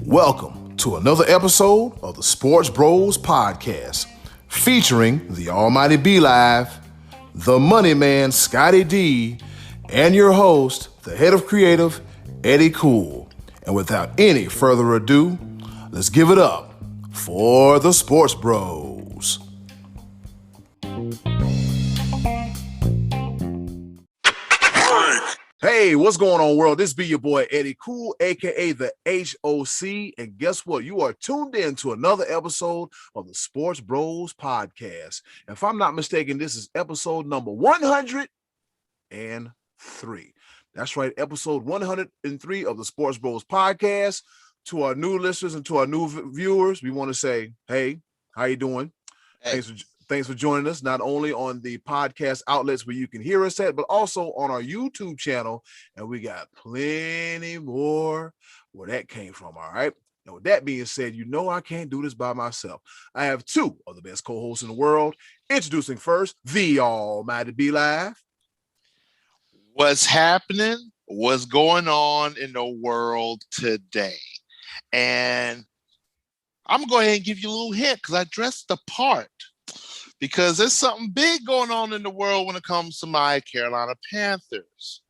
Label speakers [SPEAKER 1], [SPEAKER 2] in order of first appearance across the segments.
[SPEAKER 1] Welcome to another episode of the Sports Bros Podcast, featuring the Almighty B Live, the Money Man Scottie D, and your host, the head of creative, Eddy Is. And without any further ado, let's give it up for the Sports Bros. Hey, what's going on, world? This be your boy, Eddy Is, a.k.a. the HOC. And guess what? You are tuned in to another episode of the Sports Bros Podcast. If I'm not mistaken, this is episode number 103. That's right, episode 103 of the Sports Bros Podcast. To our new listeners and to our new viewers, we want to say, hey, how you doing? Hey. Thanks for joining us, not only on the podcast outlets where you can hear us at, but also on our YouTube channel. And we got plenty more where that came from, all right? Now, with that being said, you know I can't do this by myself. I have two of the best co-hosts in the world. Introducing first, the Almighty B Live.
[SPEAKER 2] What's happening? What's going on in the world today? And I'm going to go ahead and give you a little hint because I dressed the part. Because there's something big going on in the world when it comes to my Carolina Panthers.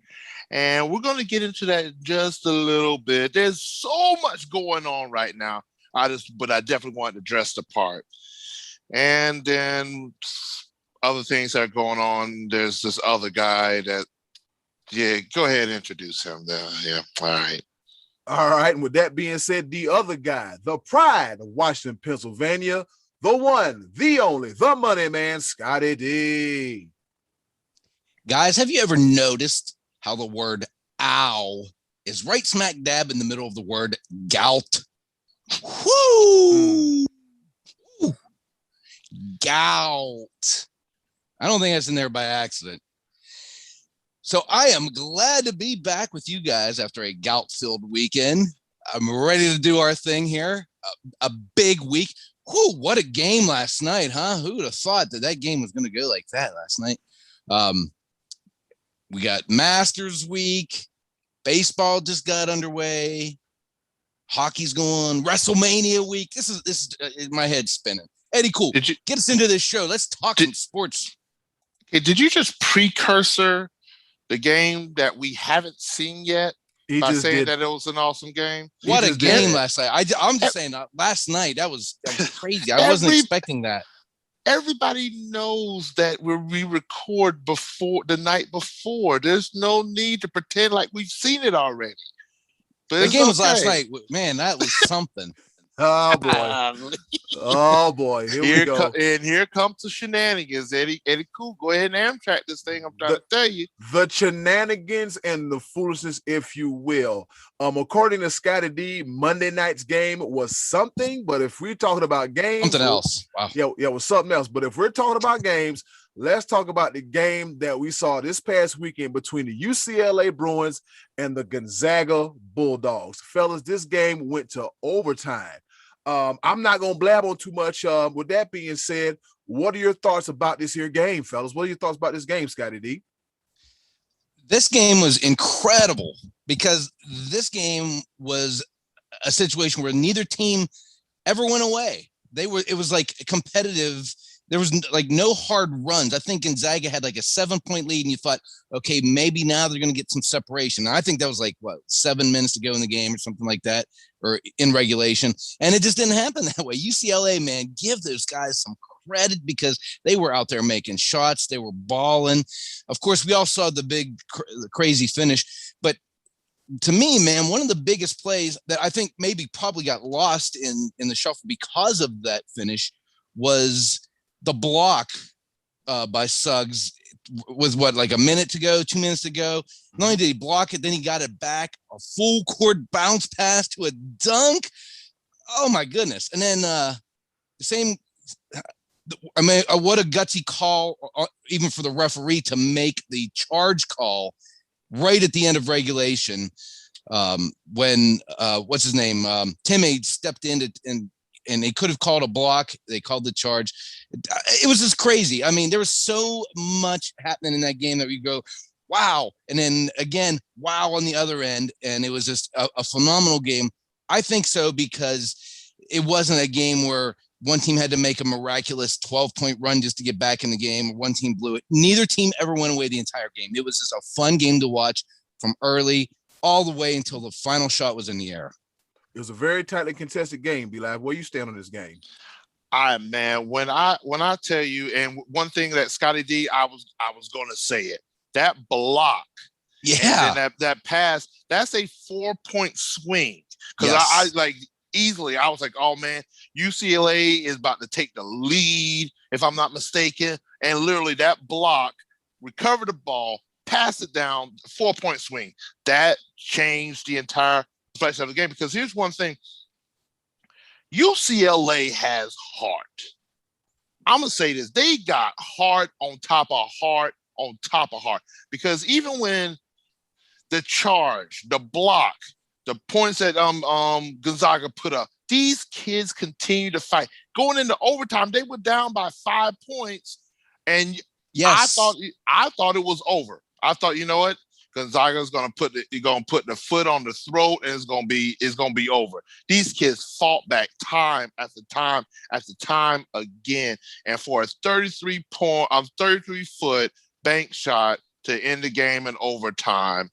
[SPEAKER 2] And we're going to get into that just a little bit. There's so much going on right now. But I definitely wanted to dress the part. And then other things that are going on. There's this other guy that, go ahead and introduce him there. Yeah, all right.
[SPEAKER 1] All right. And with that being said, the other guy, the pride of Washington, Pennsylvania, the one, the only, the money man, Scottie D.
[SPEAKER 3] Guys, have you ever noticed how the word ow is right smack dab in the middle of the word gout? Woo! Gout. I don't think that's in there by accident. So I am glad to be back with you guys after a gout-filled weekend. I'm ready to do our thing here. A big week. Whew, what a game last night, huh? Who would have thought that game was going to go like that last night? We got Masters Week. Baseball just got underway. Hockey's going. WrestleMania week. This is my head spinning. Eddy, cool. Get us into this show. Let's talk some sports.
[SPEAKER 2] Okay, did you just precursor the game that we haven't seen yet? By saying that it was an awesome game.
[SPEAKER 3] What a game last night. I'm just saying last night that was crazy. I wasn't expecting that.
[SPEAKER 2] Everybody knows that we record before the night before. There's no need to pretend like we've seen it already. But
[SPEAKER 3] the game was last night. Man, that was something.
[SPEAKER 1] Oh boy. Oh boy. Here we go.
[SPEAKER 2] And here comes the shenanigans. Eddy Cool. Go ahead and Amtrak this thing. I'm trying to tell you.
[SPEAKER 1] The shenanigans and the foolishness, if you will. According to Scottie D, Monday night's game was something, but if we're talking about games,
[SPEAKER 3] something else. Wow.
[SPEAKER 1] Yeah, it was something else. But if we're talking about games, let's talk about the game that we saw this past weekend between the UCLA Bruins and the Gonzaga Bulldogs. Fellas, this game went to overtime. I'm not going to blab on too much. With that being said, what are your thoughts about this here game, fellas? What are your thoughts about this game, Scottie D?
[SPEAKER 3] This game was incredible because this game was a situation where neither team ever went away. It was like competitive. There was like no hard runs. I think Gonzaga had like a 7-point lead and you thought, okay, maybe now they're going to get some separation. And I think that was like 7 minutes to go in the game or something like that, or in regulation. And it just didn't happen that way. UCLA, man, give those guys some credit because they were out there making shots. They were balling. Of course, we all saw the big crazy finish, but to me, man, one of the biggest plays that I think maybe probably got lost in the shuffle because of that finish was the block by Suggs with like a minute to go, 2 minutes to go. Not only did he block it, then he got it back, a full court bounce pass to a dunk. Oh my goodness. And then the same, I mean, what a gutsy call, even for the referee to make the charge call right at the end of regulation when what's his name? Timmy stepped in and they could have called a block. They called the charge. It was just crazy. I mean, there was so much happening in that game that we go, wow. And then again, wow on the other end. And it was just a phenomenal game. I think so because it wasn't a game where one team had to make a miraculous 12-point run just to get back in the game, or one team blew it. Neither team ever went away the entire game. It was just a fun game to watch from early all the way until the final shot was in the air.
[SPEAKER 1] It was a very tightly contested game, B-Live. Where you stand on this game?
[SPEAKER 2] Man, when I tell you, and one thing that Scottie D, I was gonna say it. That block,
[SPEAKER 3] yeah,
[SPEAKER 2] and that pass, that's a 4-point swing. Because
[SPEAKER 3] yes.
[SPEAKER 2] I like easily, I was like, oh man, UCLA is about to take the lead, if I'm not mistaken. And literally that block, recover the ball, pass it down, 4-point swing. That changed the entire perspective of the game. Because here's one thing. UCLA has heart. I'm going to say this. They got heart on top of heart on top of heart. Because even when the charge, the block, the points that Gonzaga put up, these kids continue to fight. Going into overtime, they were down by 5 points. And
[SPEAKER 3] yes.
[SPEAKER 2] I thought it was over. I thought, you know what? Gonzaga's gonna put the foot on the throat, and it's gonna be over. These kids fought back time after time after time again, and for a 33-foot bank shot to end the game in overtime,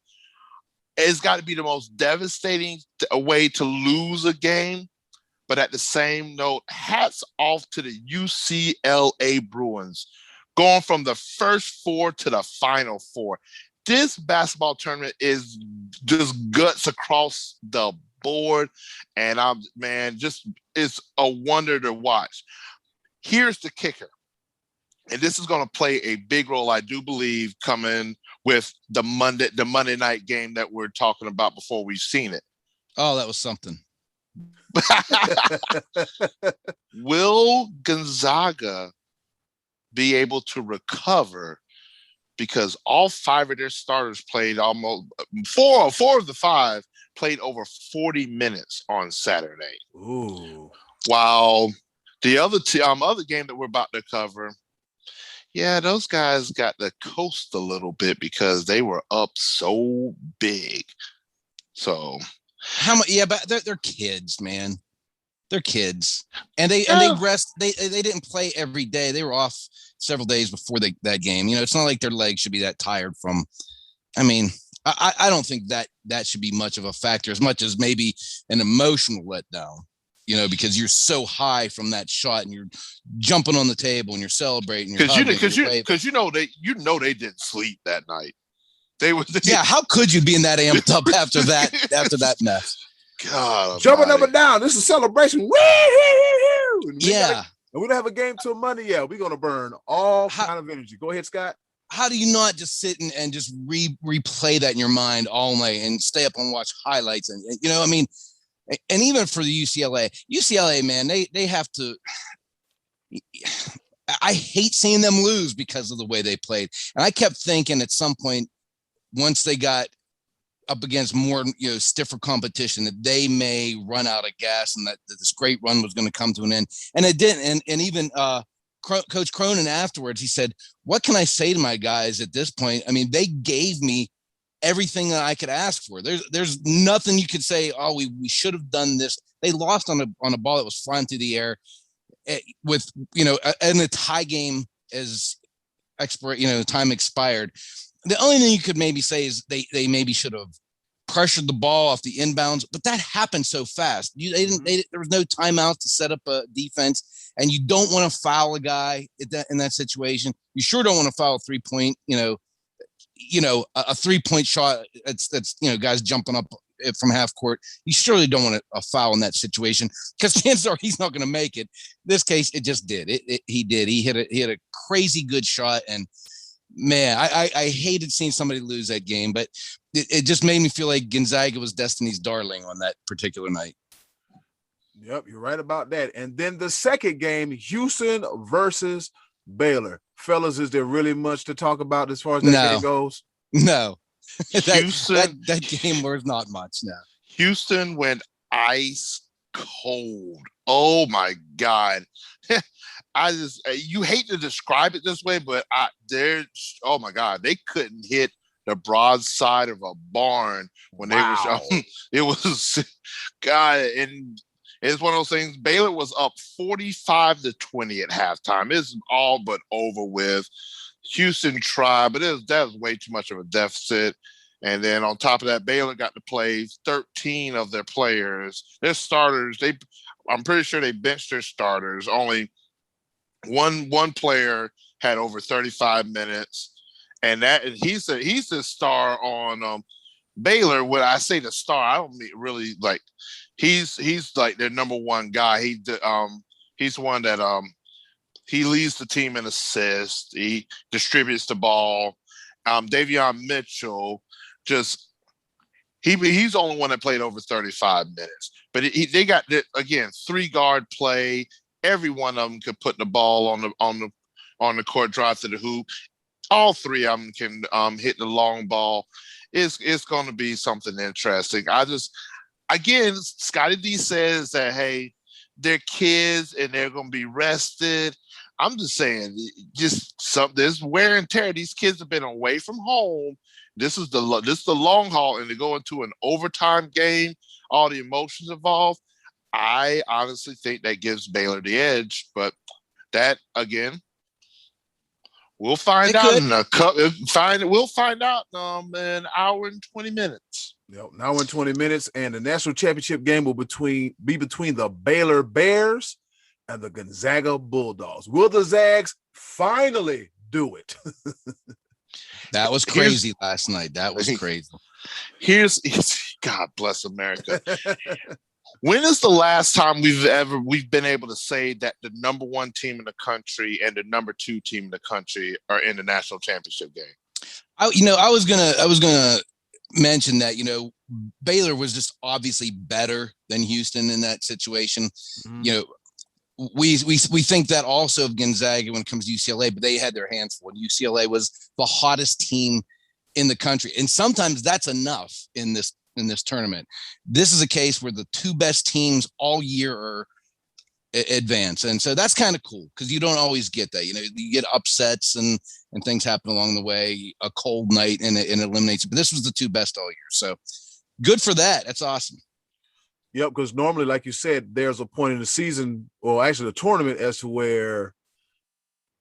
[SPEAKER 2] it's got to be the most devastating way to lose a game. But at the same note, hats off to the UCLA Bruins, going from the first four to the final four. This basketball tournament is just guts across the board, and it's a wonder to watch. Here's the kicker, and this is going to play a big role, I do believe, coming with the Monday night game that we're talking about before we've seen it.
[SPEAKER 3] Oh, that was something.
[SPEAKER 2] Will Gonzaga be able to recover? Because all 5 of their starters played almost four of the 5 played over 40 minutes on Saturday.
[SPEAKER 1] Ooh.
[SPEAKER 2] While the other game that we're about to cover, yeah, those guys got to coast a little bit because they were up so big. So
[SPEAKER 3] how much? Yeah, but they're kids, man. They're kids, and they rest. They didn't play every day. They were off several days before that game. You know, it's not like their legs should be that tired from. I mean, I don't think that should be much of a factor, as much as maybe an emotional letdown. You know, because you're so high from that shot, and you're jumping on the table, and you're celebrating.
[SPEAKER 2] Because you know they didn't sleep that night.
[SPEAKER 3] Yeah, how could you be in that amped up after that mess?
[SPEAKER 2] God,
[SPEAKER 1] jumping up and down. This is a celebration. Woo!
[SPEAKER 3] Yeah.
[SPEAKER 1] And we don't have a game till Monday yet. We're going to burn all kind of energy. Go ahead, Scott.
[SPEAKER 3] How do you not just sit and just replay that in your mind all night and stay up and watch highlights? And, you know, I mean, and even for the UCLA, man, they have to. I hate seeing them lose because of the way they played. And I kept thinking at some point, once they got up against more, stiffer competition, that they may run out of gas and that this great run was going to come to an end. And it didn't. And even Coach Cronin afterwards, he said, what can I say to my guys at this point? I mean, they gave me everything that I could ask for. There's nothing you could say, oh, we should have done this. They lost on a ball that was flying through the air with, in a tie game as time expired. The only thing you could maybe say is they maybe should have pressured the ball off the inbounds, but that happened so fast. There was no timeout to set up a defense, and you don't want to foul a guy in that situation. You sure don't want to foul a 3-point, a 3-point shot. That's guys jumping up from half court. You surely don't want a foul in that situation because chances are he's not going to make it. In this case, it just did. He did. He hit a crazy good shot, and man, I hated seeing somebody lose that game, but it just made me feel like Gonzaga was Destiny's darling on that particular night.
[SPEAKER 1] Yep, you're right about that. And then the second game, Houston versus Baylor. Fellas, is there really much to talk about as far as that game goes?
[SPEAKER 3] No.
[SPEAKER 2] Houston,
[SPEAKER 3] that game was not much now.
[SPEAKER 2] Houston went ice cold. Oh my God. You hate to describe it this way, but oh my God, they couldn't hit the broadside of a barn when they were. It was, God, and it's one of those things. Baylor was up 45-20 at halftime. It's all but over with. Houston tried, but that was way too much of a deficit. And then on top of that, Baylor got to play 13 of their players. Their starters, I'm pretty sure they benched their starters. Only one player had over 35 minutes. And he's the star on Baylor. When I say the star, I don't mean really like he's like their number one guy. He's one that he leads the team in assists. He distributes the ball. Davion Mitchell he's the only one that played over 35 minutes. But they got, again, 3-guard play. Every one of them could put the ball on the court, drive to the hoop. All 3 of them can hit the long ball. It's going to be something interesting. Again, Scottie D says that, hey, they're kids and they're going to be rested. I'm just saying, there's wear and tear. These kids have been away from home. This is the long haul, and to go into an overtime game, all the emotions involved. I honestly think that gives Baylor the edge, but that again, we'll find out in we'll find out in an hour and 20 minutes.
[SPEAKER 1] Yep, an hour and 20 minutes, and the national championship game will be between the Baylor Bears and the Gonzaga Bulldogs. Will the Zags finally do it?
[SPEAKER 3] That was crazy last night. That was crazy.
[SPEAKER 2] God bless America. When is the last time we've been able to say that the number 1 team in the country and the number 2 team in the country are in the national championship game?
[SPEAKER 3] I was gonna mention that, Baylor was just obviously better than Houston in that situation. Mm-hmm. We think that also of Gonzaga when it comes to UCLA, but they had their hands full. UCLA was the hottest team in the country, and sometimes that's enough in this tournament. This is a case where the 2 best teams all year are advance, and so that's kind of cool because you don't always get that. You get upsets and things happen along the way. A cold night and it eliminates it, but this was the 2 best all year, so good for that. That's awesome.
[SPEAKER 1] Yep, because normally, like you said, there's a point in the season, or actually the tournament, as to where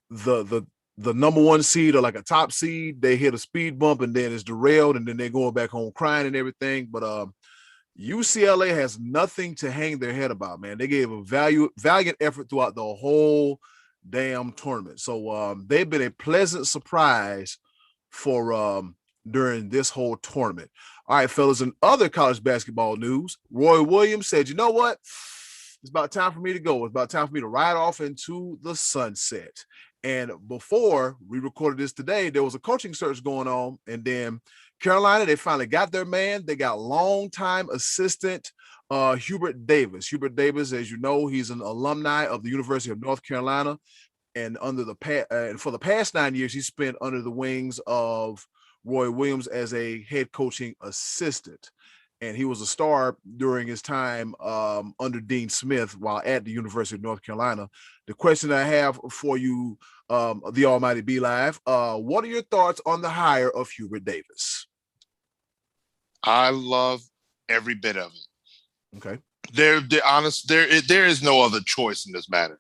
[SPEAKER 1] the number 1 seed or like a top seed, they hit a speed bump and then it's derailed and then they're going back home crying and everything. But UCLA has nothing to hang their head about, man. They gave a valiant effort throughout the whole damn tournament. So they've been a pleasant surprise for during this whole tournament. All right, fellas, in other college basketball news, Roy Williams said, you know what? It's about time for me to go. It's about time for me to ride off into the sunset. And before we recorded this today, there was a coaching search going on. And then Carolina, they finally got their man. They got longtime assistant Hubert Davis. Hubert Davis, as you know, he's an alumni of the University of North Carolina. And for the past 9 years, he spent under the wings of Roy Williams as a head coaching assistant. And he was a star during his time under Dean Smith while at the University of North Carolina. The question I have for you, the Almighty Be Live, what are your thoughts on the hire of Hubert Davis?
[SPEAKER 2] I love every bit of it.
[SPEAKER 1] Okay.
[SPEAKER 2] There is no other choice in this matter.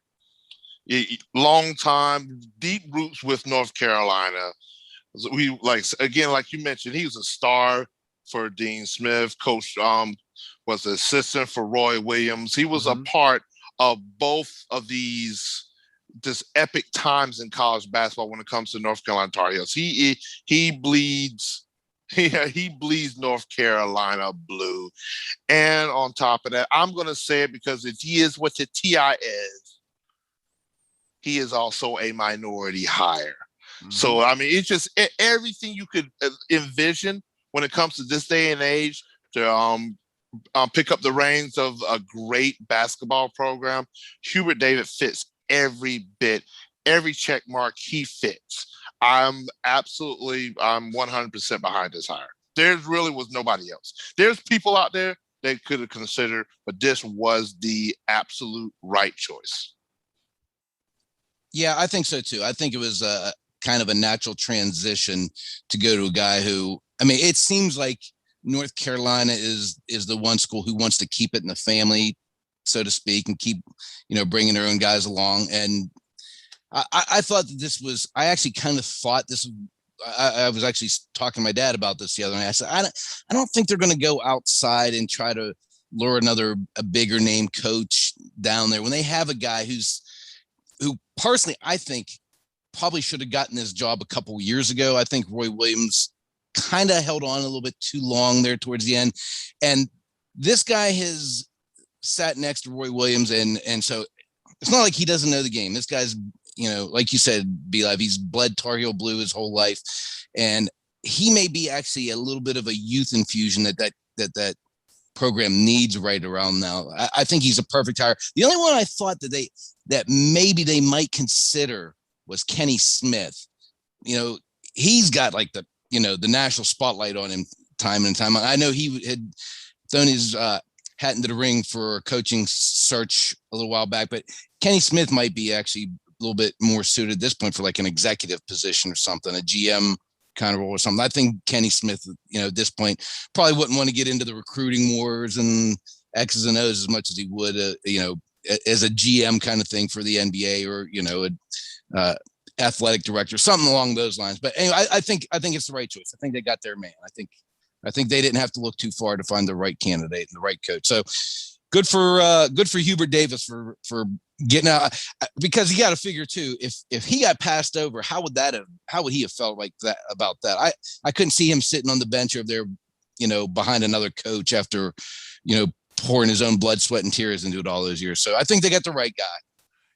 [SPEAKER 2] Long time, deep roots with North Carolina. We like you mentioned, he was a star for Dean Smith. Coach was the assistant for Roy Williams. He was a part of both of these just epic times in college basketball when it comes to North Carolina Tar Heels. He bleeds North Carolina blue. And on top of that, I'm gonna say it because if he is what the TI is, he is also a minority hire. So, I mean, it's just everything you could envision when it comes to this day and age to pick up the reins of a great basketball program. Hubert Davis fits every bit, every check mark he fits. I'm 100% behind this hire. There really was nobody else. There's people out there they could have considered, but this was the absolute right choice.
[SPEAKER 3] Yeah, I think so too. I think it was kind of a natural transition to go to a guy who, I mean, it seems like North Carolina is the one school who wants to keep it in the family, so to speak, and keep, bringing their own guys along. And I thought that this was, I actually kind of thought this, I was actually talking to my dad about this the other night. I said, I don't think they're going to go outside and try to lure a bigger name coach down there when they have a guy who personally, I think probably should have gotten this job a couple of years ago. I think Roy Williams kind of held on a little bit too long there towards the end. And this guy has sat next to Roy Williams. And so it's not like he doesn't know the game. This guy's, like you said, B-Live, he's bled Tar Heel blue his whole life. And he may be actually a little bit of a youth infusion that program needs right around now. I think he's a perfect hire. The only one I thought that maybe they might consider was Kenny Smith. He's got like the national spotlight on him time and time. I know he had thrown his hat into the ring for a coaching search a little while back, but Kenny Smith might be actually a little bit more suited at this point for like an executive position or something, a GM kind of role or something. I think Kenny Smith, at this point, probably wouldn't want to get into the recruiting wars and X's and O's as much as he would, as a GM kind of thing for the NBA or, athletic director, something along those lines. But anyway, I think it's the right choice. I think they got their man. I think they didn't have to look too far to find the right candidate and the right coach. So good for Hubert Davis for getting out, because you got to figure too, if he got passed over, how would he have felt like that about that? I couldn't see him sitting on the bench over there, behind another coach after, pouring his own blood, sweat, and tears into it all those years. So I think they got the right guy.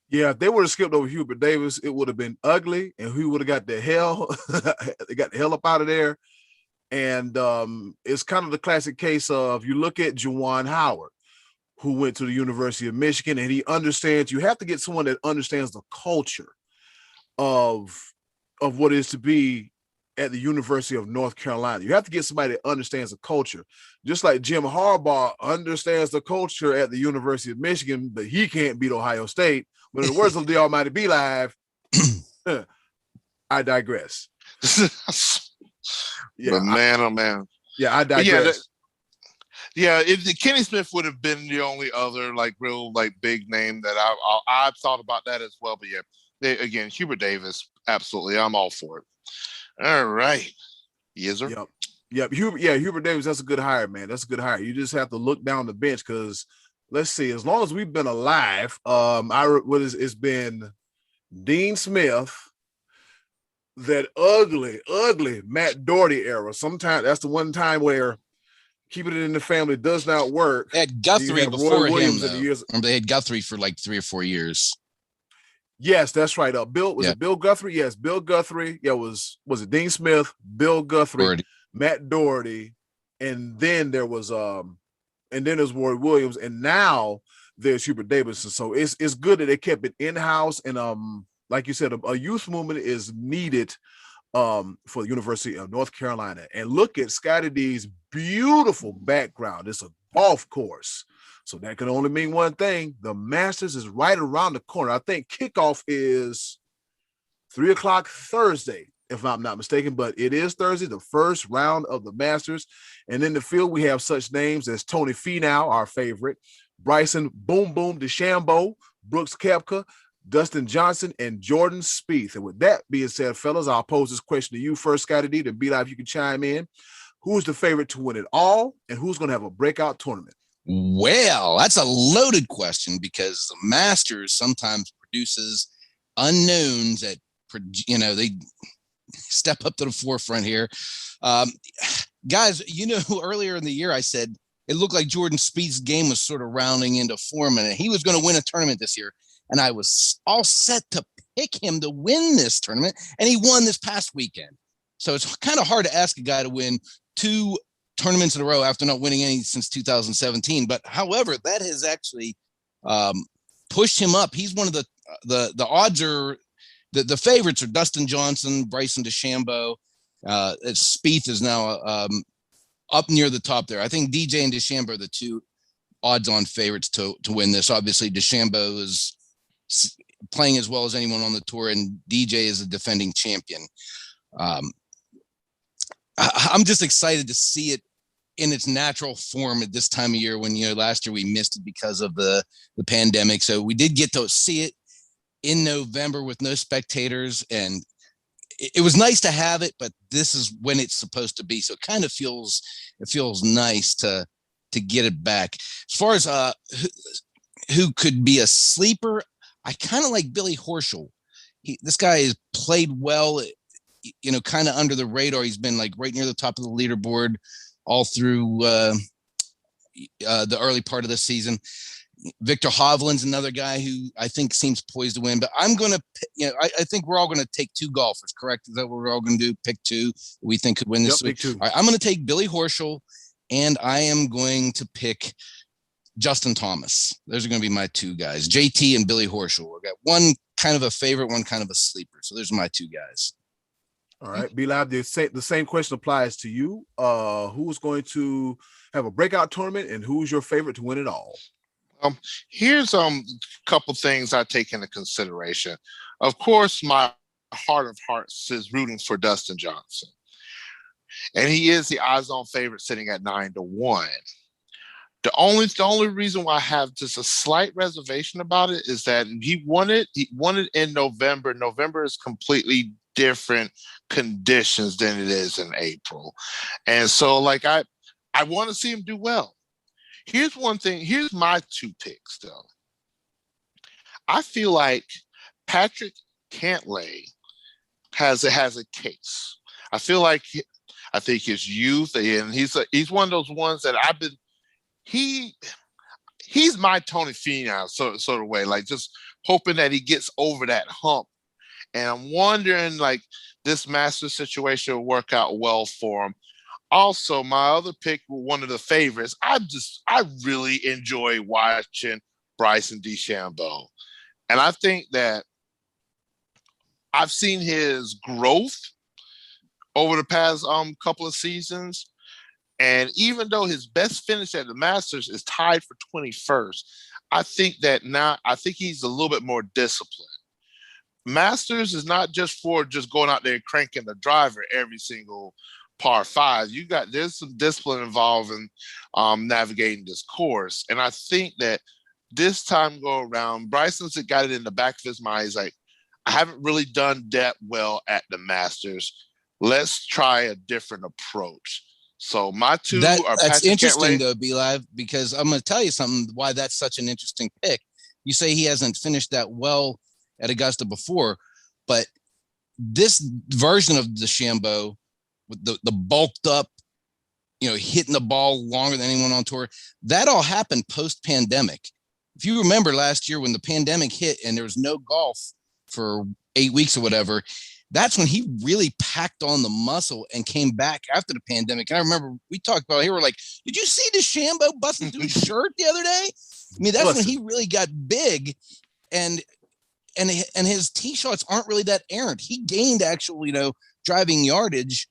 [SPEAKER 1] Yeah, if they would have skipped over Hubert Davis, it would have been ugly, and he would have got the hell. They got the hell up out of there. And it's kind of the classic case of, you look at Juwan Howard, who went to the University of Michigan, and he understands. You have to get someone that understands the culture of what it is to be at the University of North Carolina. You have to get somebody that understands the culture. Just like Jim Harbaugh understands the culture at the University of Michigan, but he can't beat Ohio State. But in the words of the almighty B-Live, I digress.
[SPEAKER 2] Yeah, but man, oh man.
[SPEAKER 1] Yeah, I digress.
[SPEAKER 2] Kenny Smith would have been the only other real big name that I've thought about that as well. But yeah, again, Hubert Davis, absolutely, I'm all for it. All right, yes sir.
[SPEAKER 1] Yep. Hubert Davis, that's a good hire, man. That's a good hire. You just have to look down the bench because, let's see, as long as we've been alive, it's been Dean Smith, that ugly Matt Doherty era. Sometimes that's the one time where keeping it in the family does not work.
[SPEAKER 3] They had Guthrie before him, though. They had Guthrie for 3 or 4 years.
[SPEAKER 1] Yes, that's right. It Bill Guthrie? Yes, Bill Guthrie. Yeah, was it Dean Smith, Bill Guthrie, Matt Doherty, and then there was there's Roy Williams, and now there's Hubert Davis. And so it's good that they kept it in-house, and like you said, a youth movement is needed for the University of North Carolina. And look at Scottie D's beautiful background. It's a golf course. So that can only mean one thing. The Masters is right around the corner. I think kickoff is 3:00 Thursday, if I'm not mistaken, but it is Thursday, the first round of the Masters. And in the field, we have such names as Tony Finau, our favorite, Bryson Boom Boom DeChambeau, Brooks Koepka, Dustin Johnson, and Jordan Spieth. And with that being said, fellas, I'll pose this question to you first, Scottie D, to B-Live, you can chime in. Who's the favorite to win it all, and who's going to have a breakout tournament?
[SPEAKER 3] Well, that's a loaded question because the Masters sometimes produces unknowns that, they step up to the forefront here. Guys, earlier in the year I said it looked like Jordan Spieth's game was sort of rounding into form, and he was going to win a tournament this year. And I was all set to pick him to win this tournament, and he won this past weekend. So it's kind of hard to ask a guy to win 2 tournaments in a row after not winning any since 2017. But however, that has actually pushed him up. He's one of the odds are the favorites are Dustin Johnson, Bryson DeChambeau. Spieth is now up near the top there. I think DJ and DeChambeau are the 2 odds-on favorites to win this. Obviously, DeChambeau is playing as well as anyone on the tour, and DJ is a defending champion. I'm just excited to see it in its natural form at this time of year when, last year we missed it because of the pandemic. So we did get to see it in November with no spectators, and it was nice to have it, but this is when it's supposed to be. So it kind of feels nice to get it back. As far as who could be a sleeper, I kind of like Billy Horschel. This guy has played well, kind of under the radar. He's been like right near the top of the leaderboard all through the early part of the season. Victor Hovland's another guy who I think seems poised to win, but I'm going to, I think we're all going to take two golfers, correct? Is that what we're all going to do? Pick two we think could win this week?
[SPEAKER 1] Pick two.
[SPEAKER 3] All right, I'm going to take Billy Horschel, and I am going to pick Justin Thomas. Those are going to be my two guys, JT and Billy Horschel. I've got one kind of a favorite, one kind of a sleeper. So those are my two guys.
[SPEAKER 1] All right, B-Live, the same question applies to you. Who's going to have a breakout tournament, and who's your favorite to win it all?
[SPEAKER 2] Here's a couple things I take into consideration. Of course, my heart of hearts is rooting for Dustin Johnson, and he is the odds-on favorite, sitting at 9-1. The only reason why I have just a slight reservation about it is that he won it in November. November is completely different conditions than it is in April, and so I want to see him do well. Here's one thing. Here's my two picks, though. I feel like Patrick Cantlay has a case. I think his youth, and he's one of those ones that he's my Tony Finau sort of way, like just hoping that he gets over that hump. And I'm wondering, this Masters situation will work out well for him. Also, my other pick, one of the favorites, I really enjoy watching Bryson DeChambeau. And I think that I've seen his growth over the past couple of seasons. And even though his best finish at the Masters is tied for 21st, I think he's a little bit more disciplined. Masters is not just for just going out there and cranking the driver every single par five. There's some discipline involved in navigating this course. And I think that this time go around, Bryson's got it in the back of his mind. He's like, I haven't really done that well at the Masters. Let's try a different approach. So my two are
[SPEAKER 3] that's
[SPEAKER 2] Patrick
[SPEAKER 3] interesting
[SPEAKER 2] Cantlay.
[SPEAKER 3] though, B-Live, because I'm going to tell you something why that's such an interesting pick. You say he hasn't finished that well at Augusta before, but this version of DeChambeau, with the bulked up, hitting the ball longer than anyone on tour, that all happened post-pandemic. If you remember last year when the pandemic hit and there was no golf for 8 weeks or whatever, that's when he really packed on the muscle and came back after the pandemic. And I remember we talked about it here. We're like, did you see DeChambeau busting through his shirt the other day? I mean, that's when he really got big, and his tee shots aren't really that errant. He gained actual, driving yardage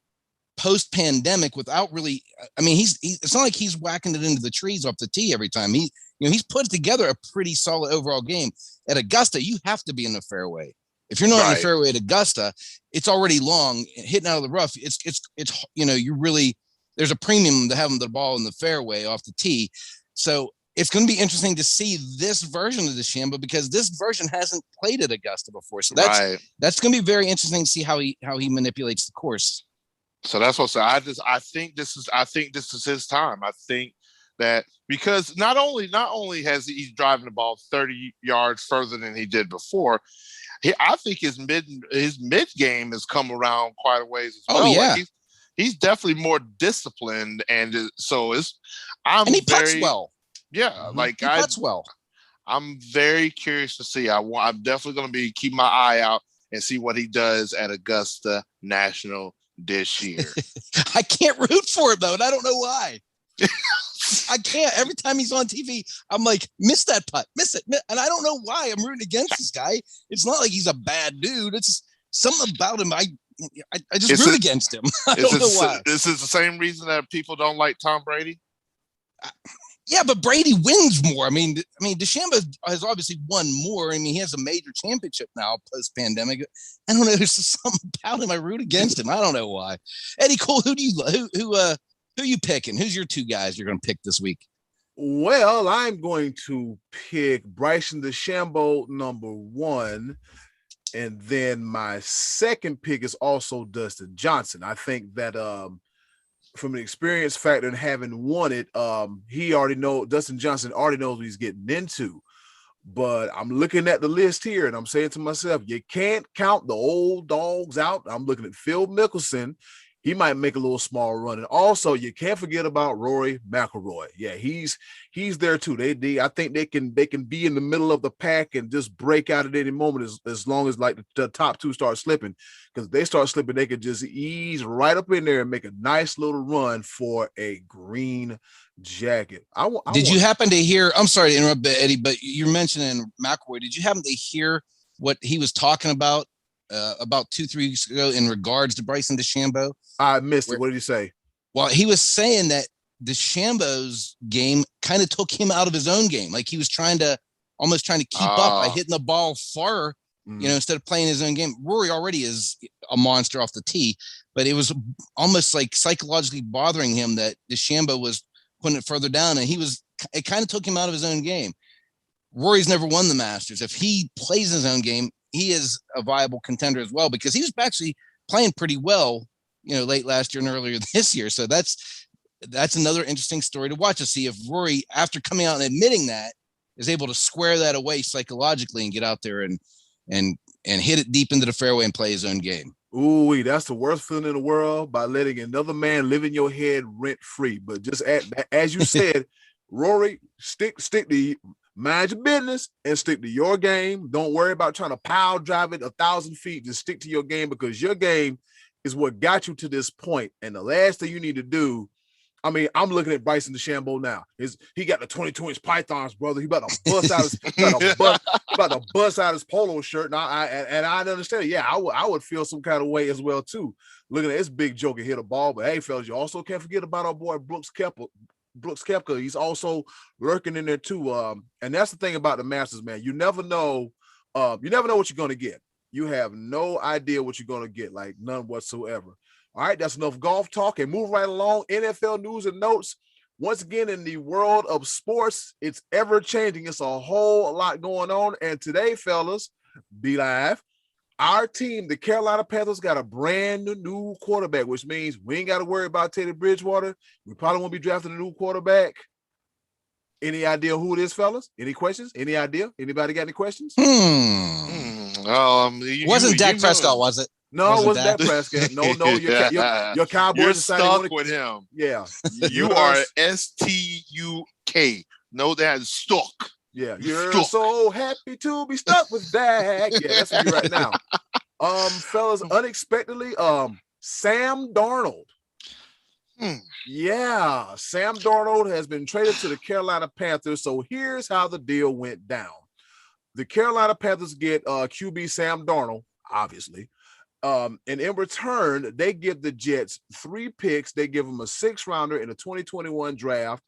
[SPEAKER 3] post-pandemic without really, it's not like he's whacking it into the trees off the tee every time. He's put together a pretty solid overall game. At Augusta, you have to be in the fairway. If you're not in the fairway at Augusta, it's already long, hitting out of the rough. It's you really, there's a premium to having the ball in the fairway off the tee. So it's going to be interesting to see this version of the DeChambeau, because this version hasn't played at Augusta before. So that's going to be very interesting to see how he manipulates the course.
[SPEAKER 2] So that's what I think this is his time. I think that because not only has he's driving the ball 30 yards further than he did before, I think his mid game has come around quite a ways as well.
[SPEAKER 3] Oh yeah,
[SPEAKER 2] he's definitely more disciplined, and so he
[SPEAKER 3] putts well.
[SPEAKER 2] Yeah,
[SPEAKER 3] he putts well.
[SPEAKER 2] I'm very curious to see. I'm definitely going to keep my eye out and see what he does at Augusta National this year.
[SPEAKER 3] I can't root for him though, and I don't know why. I can't. Every time he's on TV, I'm like, miss that putt, miss it. And I don't know why I'm rooting against this guy. It's not like he's a bad dude. It's something about him. I just root against him. I don't know why.
[SPEAKER 2] This is the same reason that people don't like Tom Brady.
[SPEAKER 3] Yeah, but Brady wins more. I mean, DeChambeau has obviously won more. I mean, he has a major championship now post-pandemic. I don't know. There's just something about him. I root against him. I don't know why. Eddie Cole, who you picking? Who's your two guys you're going to pick this week?
[SPEAKER 1] Well, I'm going to pick Bryson DeChambeau number 1. And then my second pick is also Dustin Johnson. I think that from an experience factor and having won it, Dustin Johnson already knows what he's getting into. But I'm looking at the list here and I'm saying to myself, you can't count the old dogs out. I'm looking at Phil Mickelson. He might make a little small run. And also, you can't forget about Rory McIlroy. Yeah, he's there too. I think they can be in the middle of the pack and just break out at any moment as long as like the top two start slipping. Because if they start slipping, they could just ease right up in there and make a nice little run for a green jacket.
[SPEAKER 3] Did you happen to hear? I'm sorry to interrupt, Eddie, but you're mentioning McIlroy. Did you happen to hear what he was talking about 2-3 weeks ago in regards to Bryson DeChambeau?
[SPEAKER 1] I missed it. What did he say?
[SPEAKER 3] Well, he was saying that DeChambeau's game kind of took him out of his own game. Like he was almost trying to keep up by hitting the ball far, instead of playing his own game. Rory already is a monster off the tee, but it was almost like psychologically bothering him that DeChambeau was putting it further down, and it kind of took him out of his own game. Rory's never won the Masters. If he plays his own game, he is a viable contender as well, because he was actually playing pretty well, late last year and earlier this year. So that's another interesting story to watch, to see if Rory, after coming out and admitting that, is able to square that away psychologically and get out there and hit it deep into the fairway and play his own game.
[SPEAKER 1] Ooh, that's the worst feeling in the world, by letting another man live in your head rent free. But just as you said, Rory, stick to mind your business and stick to your game. Don't worry about trying to pile drive it 1,000 feet. Just stick to your game, because your game is what got you to this point. And the last thing you need to do, I mean, I'm looking at Bryson DeChambeau now. He got the 22-inch pythons, brother. He about to bust out his polo shirt. And I understand it. Yeah, I would feel some kind of way as well too, looking at this big joker hit a ball. But hey, fellas, you also can't forget about our boy Brooks Koepka. He's also lurking in there too. And that's the thing about the Masters, man. You never know what you're gonna get. You have no idea what you're gonna get, like none whatsoever. All right, that's enough golf talk, and move right along. NFL news and notes. Once again, in the world of sports, it's ever changing. It's a whole lot going on. And today, fellas, be live. Our team, the Carolina Panthers, got a brand new quarterback, which means we ain't got to worry about Teddy Bridgewater. We probably won't be drafting a new quarterback. Any idea who it is, fellas? Any questions? Any idea? Anybody got any questions?
[SPEAKER 3] Wasn't Dak Prescott, was it?
[SPEAKER 1] No, it wasn't Dak Prescott. No. Your Cowboys
[SPEAKER 2] You're stuck with him.
[SPEAKER 1] Yeah.
[SPEAKER 2] You are STUK. No, that's stuck.
[SPEAKER 1] Yeah, you're so happy to be stuck with Dak. Yeah, that's what you're right now. Fellas, unexpectedly, Sam Darnold. Yeah, Sam Darnold has been traded to the Carolina Panthers. So here's how the deal went down. The Carolina Panthers get QB Sam Darnold, obviously. And in return, they give the Jets 3 picks. They give them a 6th rounder in the 2021 draft,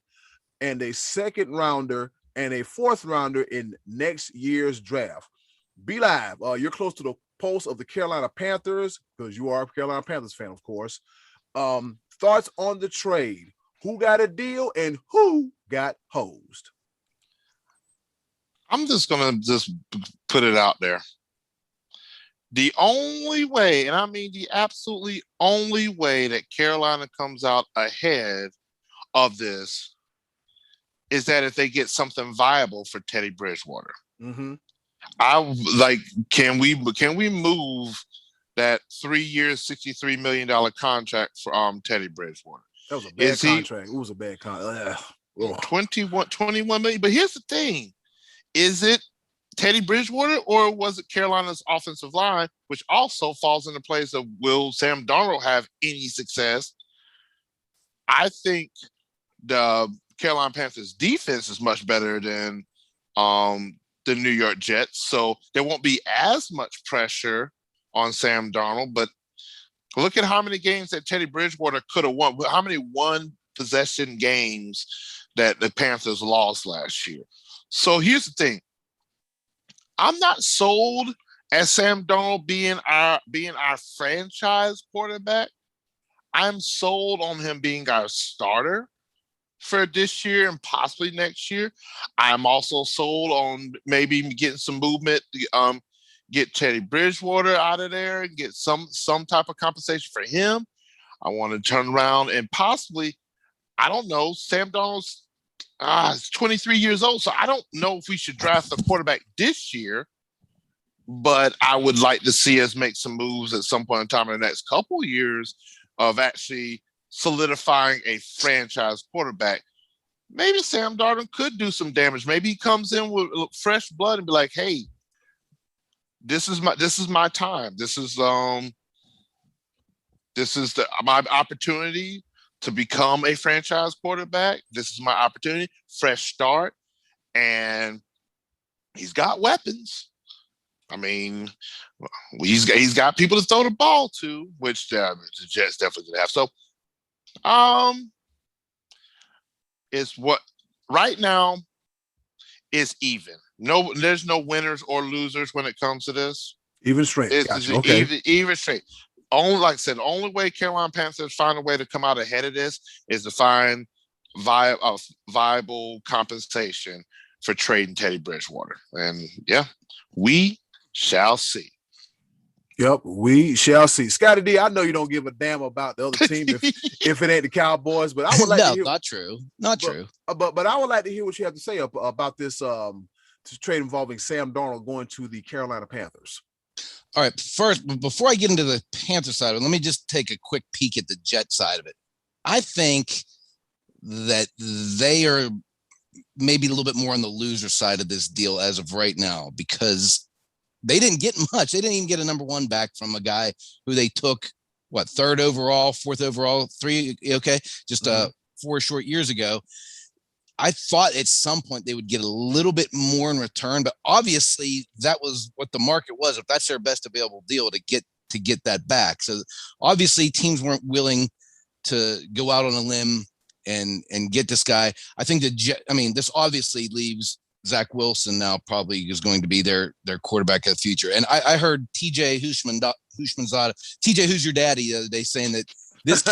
[SPEAKER 1] and a 2nd rounder and a 4th rounder in next year's draft. Be live. You're close to the pulse of the Carolina Panthers, because you are a Carolina Panthers fan, of course. Thoughts on the trade? Who got a deal and who got hosed?
[SPEAKER 2] I'm just going to put it out there. The only way, and I mean the absolutely only way, that Carolina comes out ahead of this is that if they get something viable for Teddy Bridgewater.
[SPEAKER 1] Mm-hmm.
[SPEAKER 2] Can we move that 3 years, $63 million contract for Teddy Bridgewater?
[SPEAKER 1] That was a bad contract. It was a bad contract.
[SPEAKER 2] 21 million. But here's the thing. Is it Teddy Bridgewater, or was it Carolina's offensive line, which also falls into place of, will Sam Darnold have any success? I think the Carolina Panthers defense is much better than the New York Jets, so there won't be as much pressure on Sam Darnold. But look at how many games that Teddy Bridgewater could have won. How many one-possession games that the Panthers lost last year. So here's the thing. I'm not sold as Sam Darnold being our franchise quarterback. I'm sold on him being our starter for this year and possibly next year. I'm also sold on maybe getting some movement, get Teddy Bridgewater out of there and get some type of compensation for him. I want to turn around and possibly, I don't know, Sam Darnold's 23 years old, so I don't know if we should draft a quarterback this year, but I would like to see us make some moves at some point in time in the next couple of years of actually solidifying a franchise quarterback. Maybe Sam Darnold could do some damage. Maybe he comes in with fresh blood and be like, "Hey, this is my time. This is my opportunity to become a franchise quarterback. This is my opportunity, fresh start." And he's got weapons. I mean, he's got people to throw the ball to, which the Jets definitely did have. So, it's what right now is even. No, there's no winners or losers when it comes to this.
[SPEAKER 1] Even straight.
[SPEAKER 2] It's
[SPEAKER 1] okay.
[SPEAKER 2] even straight. Only, like I said, the only way Carolina Panthers find a way to come out ahead of this is to find viable compensation for trading Teddy Bridgewater. And yeah, we shall see.
[SPEAKER 1] Yep, we shall see. Scottie D, I know you don't give a damn about the other team if it ain't the Cowboys, but I would like to hear.
[SPEAKER 3] Not true. Not true.
[SPEAKER 1] But I would like to hear what you have to say about this trade involving Sam Darnold going to the Carolina Panthers.
[SPEAKER 3] All right, first, before I get into the Panther side of it, let me just take a quick peek at the Jet side of it. I think that they are maybe a little bit more on the loser side of this deal as of right now, because they didn't get much. They didn't even get a number one back from a guy who they took, third overall, fourth overall, just 4 short years ago. I thought at some point they would get a little bit more in return, but obviously that was what the market was. If that's their best available deal to get that back. So obviously teams weren't willing to go out on a limb and get this guy. I think this obviously leaves Zach Wilson now probably is going to be their quarterback of the future. And I heard TJ Hushmanzada, TJ Who's Your Daddy the other day saying that this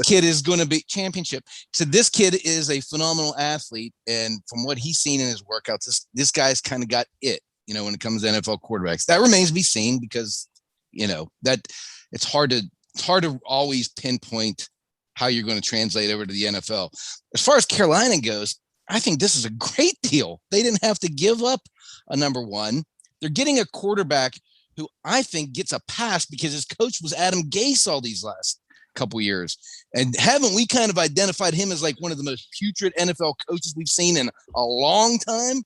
[SPEAKER 3] kid is going to be championship. So this kid is a phenomenal athlete. And from what he's seen in his workouts, this guy's kind of got it, when it comes to NFL quarterbacks. That remains to be seen because, that it's hard to always pinpoint how you're going to translate over to the NFL. As far as Carolina goes, I think this is a great deal. They didn't have to give up a number one. They're getting a quarterback who I think gets a pass because his coach was Adam Gase all these last couple years. And haven't we kind of identified him as like one of the most putrid NFL coaches we've seen in a long time?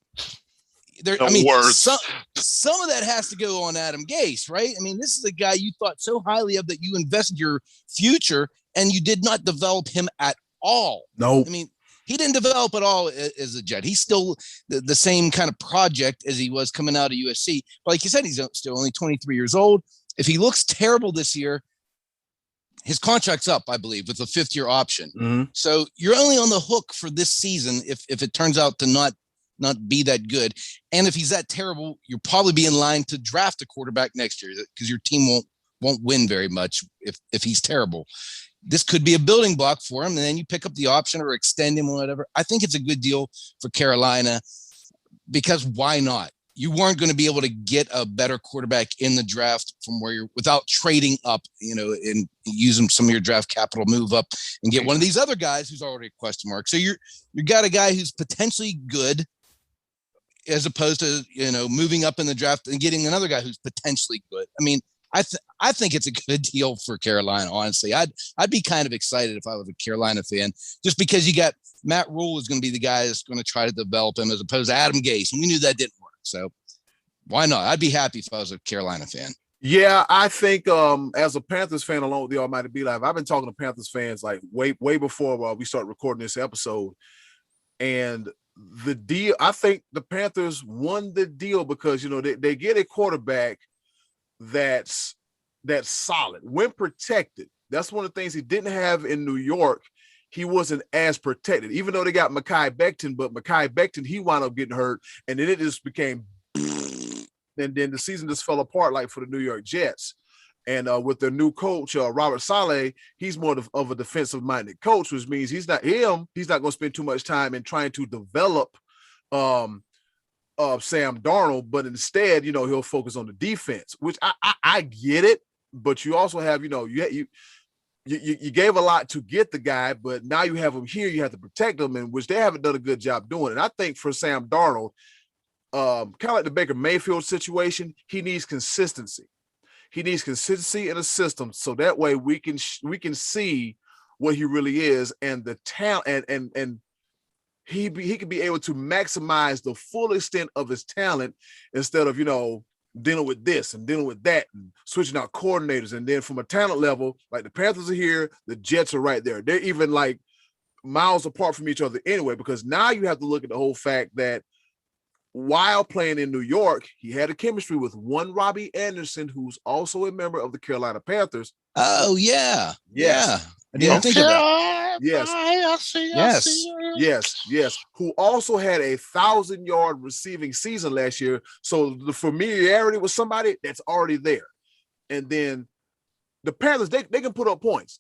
[SPEAKER 3] Some of that has to go on Adam Gase, right? I mean, this is a guy you thought so highly of that you invested your future and you did not develop him at all.
[SPEAKER 1] No.
[SPEAKER 3] I mean, he didn't develop at all as a Jet. He's still the same kind of project as he was coming out of USC. But like you said, he's still only 23 years old. If he looks terrible this year, his contract's up, I believe, with a 5th-year option.
[SPEAKER 1] Mm-hmm.
[SPEAKER 3] So you're only on the hook for this season if it turns out to not be that good. And if he's that terrible, you'll probably be in line to draft a quarterback next year because your team won't win very much if he's terrible. This could be a building block for him, and then you pick up the option or extend him or whatever. I think it's a good deal for Carolina because why not? You weren't going to be able to get a better quarterback in the draft from where you're without trading up, and using some of your draft capital, move up and get one of these other guys who's already a question mark. So you got a guy who's potentially good as opposed to, moving up in the draft and getting another guy who's potentially good. I mean, I think it's a good deal for Carolina, honestly. I'd be kind of excited if I was a Carolina fan, just because you got Matt Rule is going to be the guy that's going to try to develop him as opposed to Adam Gase. And we knew that didn't work. So why not? I'd be happy if I was a Carolina fan.
[SPEAKER 1] Yeah, I think as a Panthers fan, along with the Almighty B-Live, I've been talking to Panthers fans like way before we started recording this episode. And the deal, I think the Panthers won the deal because, they get a quarterback that's solid when protected. That's one of the things he didn't have in New York. he wasn't as protected, even though they got Mekhi Becton, but Mekhi Becton, he wound up getting hurt, and then it just became, and then the season just fell apart like for the New York Jets. And with their new coach, Robert Saleh, he's more of a defensive-minded coach, which means he's not going to spend too much time in trying to develop Sam Darnold, but instead, he'll focus on the defense, which I get it, but you also have, you gave a lot to get the guy, but now you have him here, you have to protect him, and which they haven't done a good job doing. And I think for Sam Darnold, kind of like the Baker Mayfield situation, he needs consistency. He needs consistency in a system, so that way we can see what he really is, and the talent, and he can be able to maximize the full extent of his talent instead of dealing with this and dealing with that and switching out coordinators. And then from a talent level, like the Panthers are here, the Jets are right there. They're even like miles apart from each other anyway, because now you have to look at the whole fact that while playing in New York, he had a chemistry with one Robbie Anderson, who's also a member of the Carolina Panthers.
[SPEAKER 3] Oh, yeah.
[SPEAKER 1] Yes.
[SPEAKER 3] Yeah. I didn't think of that.
[SPEAKER 1] Yes. Who also had 1,000-yard receiving season last year. So the familiarity with somebody that's already there. And then the Panthers, they can put up points.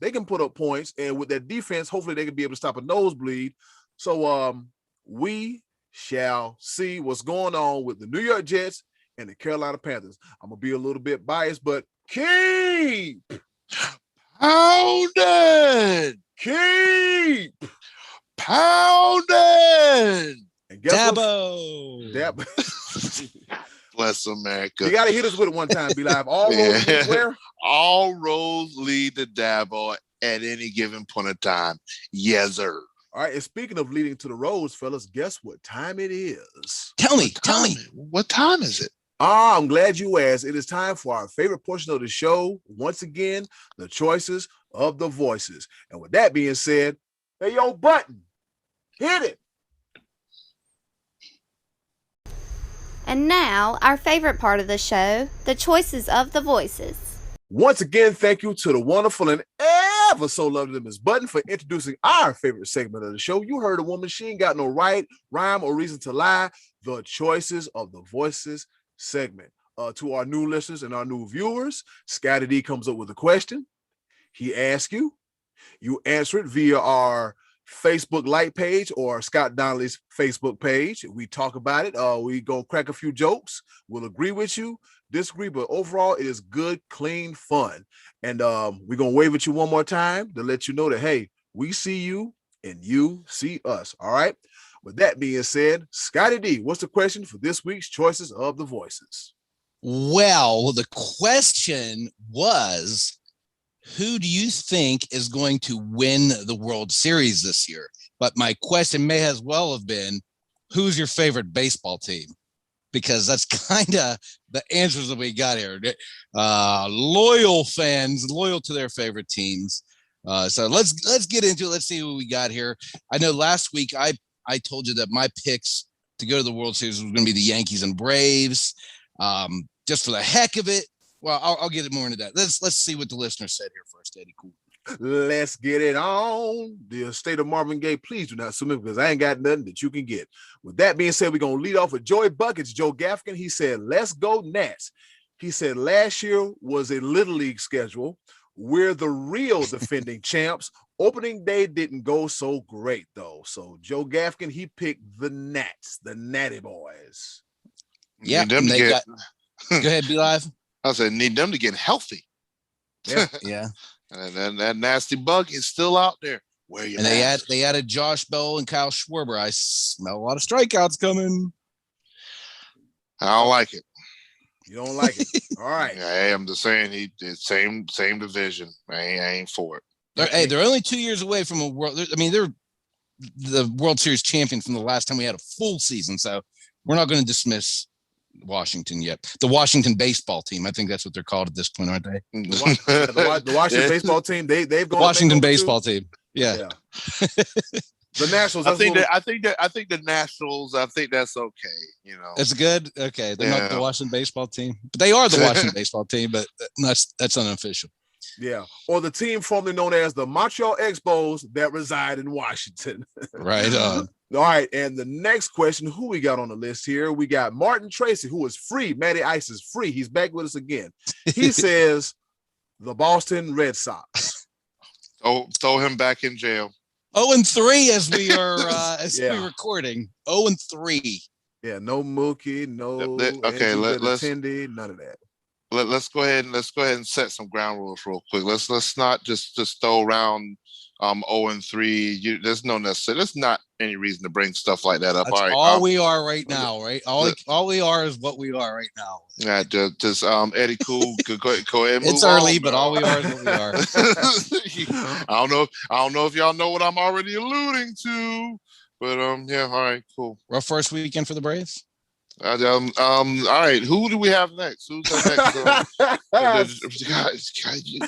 [SPEAKER 1] And with that defense, hopefully they can be able to stop a nosebleed. So we shall see what's going on with the New York Jets and the Carolina Panthers. I'm going to be a little bit biased, but keep
[SPEAKER 2] pounding.
[SPEAKER 1] And guess
[SPEAKER 3] Dabo.
[SPEAKER 2] Bless America.
[SPEAKER 1] You got to hit us with it one time, be live. All roads lead where?
[SPEAKER 2] All roads lead to Dabo at any given point of time. Yes, sir.
[SPEAKER 1] All right, and speaking of leading to the roads, fellas, guess what time it is?
[SPEAKER 3] Tell me.
[SPEAKER 2] What time is it?
[SPEAKER 1] I'm glad you asked. It is time for our favorite portion of the show. Once again, the choices of the voices. And with that being said, hey, yo, Button, hit it.
[SPEAKER 4] And now, our favorite part of the show, the choices of the voices.
[SPEAKER 1] Once again, thank you to the wonderful and ever so lovely Ms. Button for introducing our favorite segment of the show. You heard a woman, she ain't got no right, rhyme, or reason to lie. The choices of the voices segment. To our new listeners and our new viewers, Scottie D comes up with a question. He asks you. You answer it via our Facebook like page or Scott Donnelly's Facebook page. We talk about it. We go crack a few jokes. We'll agree with you, disagree, but overall it is good, clean fun. And we're gonna wave at you one more time to let you know that, hey, we see you and you see us. All right. With that being said, Scottie D, what's the question for this week's choices of the voices?
[SPEAKER 3] Well, the question was, who do you think is going to win the World Series this year? But my question may as well have been, who's your favorite baseball team? Because that's kind of the answers that we got here. Loyal fans, loyal to their favorite teams. So let's get into it. Let's see what we got here. I know last week I told you that my picks to go to the World Series was going to be the Yankees and Braves. Just for the heck of it. Well, I'll get more into that. Let's see what the listener said here first, Eddie. Cool.
[SPEAKER 1] Let's get it on. The estate of Marvin Gaye, please do not sue me because I ain't got nothing that you can get. With that being said, we're going to lead off with Joey Buckets, Joe Gaffigan. He said, let's go Nats. He said, last year was a Little League schedule. We're the real defending champs. Opening day didn't go so great, though. So Joe Gaffigan, he picked the Nats, the Natty Boys.
[SPEAKER 3] Yeah, go ahead, be live.
[SPEAKER 2] I said, need them to get healthy.
[SPEAKER 3] Yeah.
[SPEAKER 2] And that nasty bug is still out there. Where you?
[SPEAKER 3] And they added Josh Bell and Kyle Schwarber. I smell a lot of strikeouts coming.
[SPEAKER 2] I don't like it.
[SPEAKER 1] You don't like it. All right.
[SPEAKER 2] Yeah, I'm just saying same division. I ain't for it.
[SPEAKER 3] They're only 2 years away from a world. I mean, they're the World Series champion from the last time we had a full season. So we're not going to dismiss Washington yet. The Washington baseball team. I think that's what they're called at this point, aren't they?
[SPEAKER 1] The Washington baseball team. They've gone.
[SPEAKER 3] Washington baseball team. Yeah.
[SPEAKER 1] The Nationals.
[SPEAKER 2] I think the Nationals. I think that's okay. You know,
[SPEAKER 3] it's good. Okay, they're not the Washington baseball team, but they are the Washington baseball team. But that's unofficial.
[SPEAKER 1] Yeah, or the team formerly known as the Montreal Expos that reside in Washington.
[SPEAKER 3] Right on.
[SPEAKER 1] All right, and the next question, who we got on the list here? We got Martin Tracy, who is free. Matty Ice is free. He's back with us again. He says the Boston Red Sox.
[SPEAKER 2] Oh, throw him back in jail.
[SPEAKER 3] 0-3 as we are we're recording. 0-3.
[SPEAKER 1] Yeah, no Mookie, no
[SPEAKER 2] okay, let's
[SPEAKER 1] Tindy, none of that.
[SPEAKER 2] Let's go ahead and set some ground rules real quick. Let's not just throw around 0-3. There's no necessary. There's not any reason to bring stuff like that up.
[SPEAKER 3] That's
[SPEAKER 2] all right,
[SPEAKER 3] all we are right now, right? All we are is what we are right now.
[SPEAKER 2] Yeah, just Eddie, cool. Go ahead.
[SPEAKER 3] It's early, but all we are is what we are.
[SPEAKER 2] I don't know if y'all know what I'm already alluding to, but yeah, all right, cool.
[SPEAKER 3] Rough first weekend for the Braves.
[SPEAKER 2] All right, who do we have next? Who's next? God,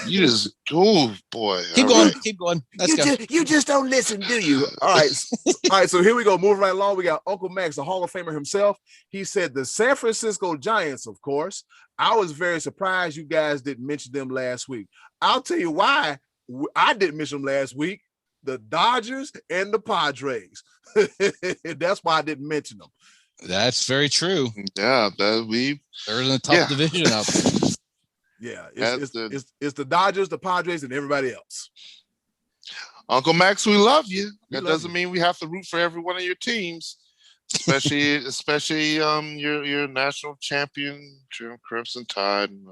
[SPEAKER 2] you just, oh boy.
[SPEAKER 3] Keep going. Let's go.
[SPEAKER 1] You just don't listen, do you? All right, so here we go. Moving right along, we got Uncle Max, the Hall of Famer himself. He said the San Francisco Giants, of course. I was very surprised you guys didn't mention them last week. I'll tell you why I didn't mention them last week. The Dodgers and the Padres. That's why I didn't mention them.
[SPEAKER 3] That's very true.
[SPEAKER 2] Yeah,
[SPEAKER 3] they're in the top division out there.
[SPEAKER 1] Yeah, it's the Dodgers, the Padres, and everybody else.
[SPEAKER 2] Uncle Max, we love you. That doesn't mean we have to root for every one of your teams, especially your national champion, Crimson Tide, and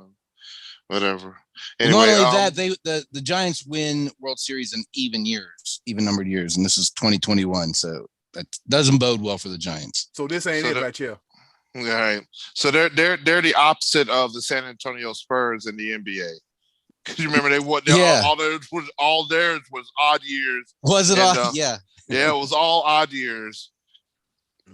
[SPEAKER 2] whatever. Anyway,
[SPEAKER 3] not only that, the Giants win World Series in even numbered years, and this is 2021, so that doesn't bode well for the Giants.
[SPEAKER 1] So this ain't it right here.
[SPEAKER 2] All right. So they're the opposite of the San Antonio Spurs in the NBA. Because you remember all theirs was odd years.
[SPEAKER 3] Was it odd? Yeah.
[SPEAKER 2] Yeah, it was all odd years.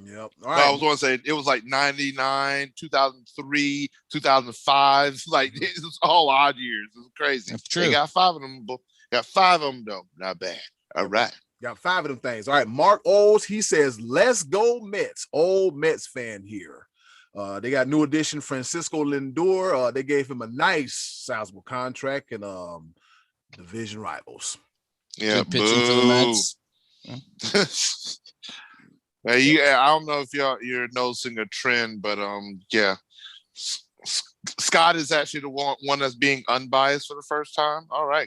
[SPEAKER 1] Yep. All right.
[SPEAKER 2] I was going to say it was like 99, 2003, 2005. Like it was all odd years. It was crazy.
[SPEAKER 3] That's true.
[SPEAKER 2] They got 5 of them. Got 5 of them though. Not bad. All right.
[SPEAKER 1] Got 5 of them things. All right. Mark Oles, he says, let's go Mets. Old Mets fan here. They got new addition Francisco Lindor. They gave him a nice sizable contract and division rivals.
[SPEAKER 2] Yeah,
[SPEAKER 3] good pitching for the Mets.
[SPEAKER 2] I don't know if you're noticing a trend, but yeah. Scott is actually the one that's being unbiased for the first time. All right.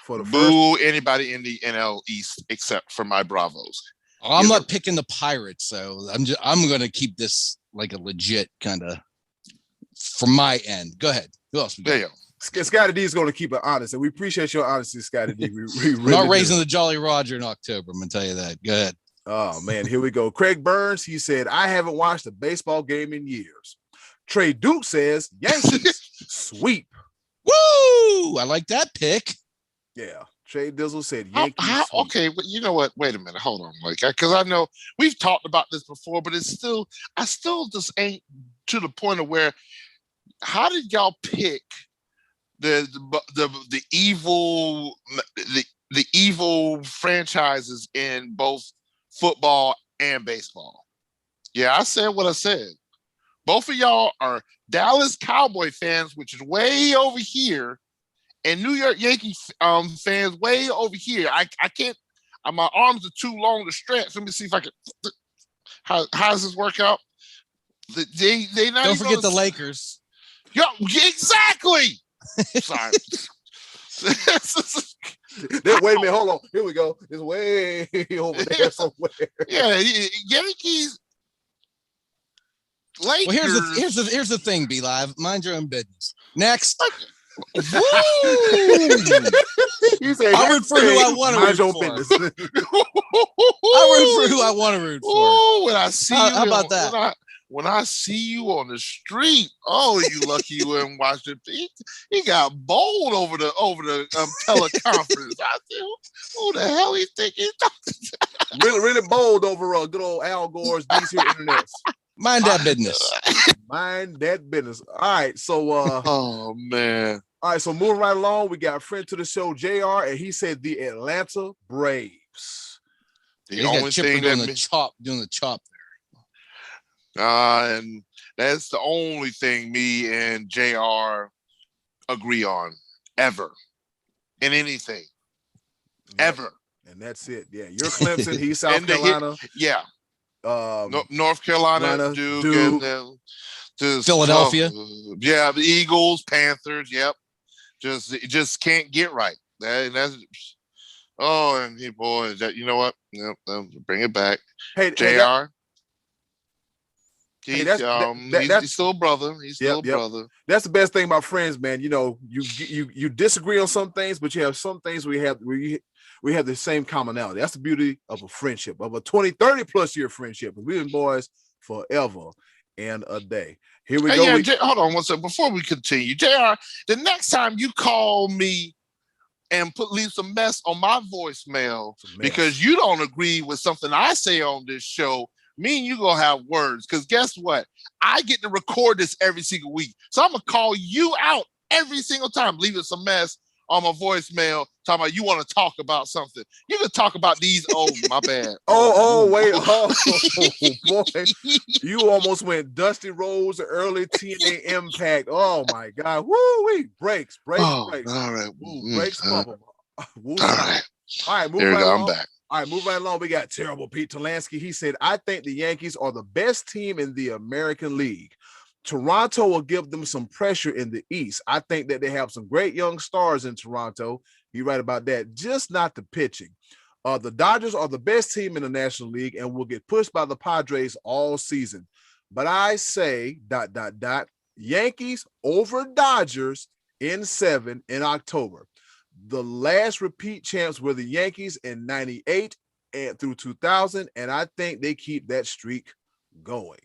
[SPEAKER 1] For the
[SPEAKER 2] boo anybody in the NL East except for my Bravos.
[SPEAKER 3] I'm not picking the Pirates, so I'm going to keep this like a legit kind of from my end. Go ahead. Who else?
[SPEAKER 2] There you go.
[SPEAKER 1] Scottie D is going to keep it honest, and we appreciate your honesty, Scottie D. We really
[SPEAKER 3] not raising the Jolly Roger in October. I'm going to tell you that. Go ahead.
[SPEAKER 1] Oh man, here we go. Craig Burns, he said, I haven't watched a baseball game in years. Trey Duke says, Yankees sweep.
[SPEAKER 3] Woo! I like that pick.
[SPEAKER 1] Yeah. Trey Dizzle said Yankees.
[SPEAKER 2] Okay, but you know what? Wait a minute. Hold on, like, because I know we've talked about this before, but I still just ain't to the point of where. How did y'all pick the evil franchises in both football and baseball? Yeah, I said what I said. Both of y'all are Dallas Cowboy fans, which is way over here. And New York Yankees fans way over here. I can't. My arms are too long to stretch. Let me see if I can. How does this work out? They not
[SPEAKER 3] don't forget the Lakers.
[SPEAKER 2] Yeah, exactly. Sorry.
[SPEAKER 1] Wait a minute. Hold on. Here we go. It's way over there somewhere.
[SPEAKER 2] Yeah, Yankees. Lakers.
[SPEAKER 3] Well, here's the thing. Be live. Mind your own business. Next.
[SPEAKER 1] You say,
[SPEAKER 3] I root for who I want to root for. I root for who I want to root for.
[SPEAKER 2] Oh, when I see you,
[SPEAKER 3] how about that?
[SPEAKER 2] When I see you on the street, oh, you lucky you didn't watch it. He got bold over the teleconference. I said, who the hell he think he's talking to?
[SPEAKER 1] Really bold over good old Al Gore's DC Internet.
[SPEAKER 3] Mind that business.
[SPEAKER 1] Mind that business. All right, so
[SPEAKER 2] oh man.
[SPEAKER 1] All right, so moving right along, we got a friend to the show, JR, and he said the Atlanta Braves.
[SPEAKER 2] The only thing
[SPEAKER 3] doing the chop there.
[SPEAKER 2] And that's the only thing me and JR agree on ever in anything. Ever.
[SPEAKER 1] And that's it. Yeah. You're Clemson. He's South Carolina.
[SPEAKER 2] North Carolina, Duke. And then
[SPEAKER 3] Philadelphia.
[SPEAKER 2] The Eagles, Panthers. Yep. Just can't get right. And you know what? Yep, bring it back.
[SPEAKER 1] Hey,
[SPEAKER 2] JR. He's still a brother. He's still a brother.
[SPEAKER 1] That's the best thing about friends, man. You know, you disagree on some things, but you have some things we have the same commonality. That's the beauty of a friendship, of a 20, 30 plus year friendship. We've been boys forever and a day. Here we go.
[SPEAKER 2] Hold on one second before we continue. JR, the next time you call me and leave some mess on my voicemail because you don't agree with something I say on this show, me and you gonna have words. Because guess what? I get to record this every single week. So I'm gonna call you out every single time, leaving some mess on my voicemail, talking about you want to talk about something. You can talk about these. Oh, my bad.
[SPEAKER 1] Wait. Boy. You almost went Dusty Rose, early TNA Impact. Oh, my God. Woo-wee. Breaks.
[SPEAKER 2] All right.
[SPEAKER 1] Breaks, bubble.
[SPEAKER 2] All right.
[SPEAKER 1] All right, move
[SPEAKER 2] right
[SPEAKER 1] along.
[SPEAKER 2] I'm back.
[SPEAKER 1] All right, move right along. We got terrible Pete Talansky. He said, I think the Yankees are the best team in the American League. Toronto will give them some pressure in the East. I think that they have some great young stars in Toronto. You're right about that. Just not the pitching. The Dodgers are the best team in the National League and will get pushed by the Padres all season. But I say, ... Yankees over Dodgers in 7 in October. The last repeat champs were the Yankees in 98 and through 2000, and I think they keep that streak going.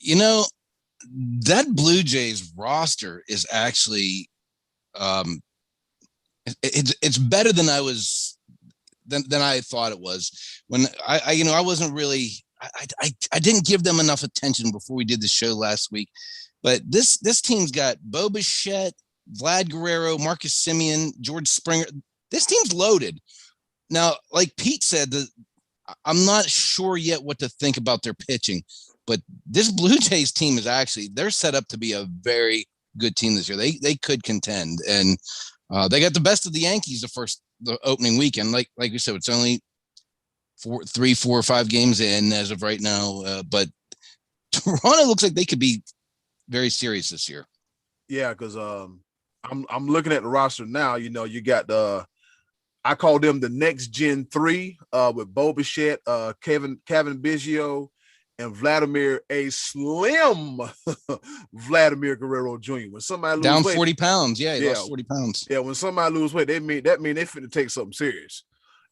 [SPEAKER 3] You know, that Blue Jays roster is actually it's better than I thought it was. When I wasn't really I didn't give them enough attention before we did the show last week. But this team's got Bo Bichette, Vlad Guerrero, Marcus Semien, George Springer. This team's loaded. Now, like Pete said, I'm not sure yet what to think about their pitching. But this Blue Jays team they're set up to be a very good team this year. They could contend, and they got the best of the Yankees the opening weekend. Like we said, it's only 3, 4, or 5 games in as of right now. But Toronto looks like they could be very serious this year.
[SPEAKER 1] Yeah, because I'm looking at the roster now. You know, you got I call them the next gen 3 with Bo Bichette, Kevin Biggio, and Vladimir Vladimir Guerrero Jr. When somebody lose
[SPEAKER 3] down
[SPEAKER 1] weight,
[SPEAKER 3] 40 pounds, he lost 40 pounds.
[SPEAKER 1] Yeah, when somebody lose weight, that mean they finna take something serious.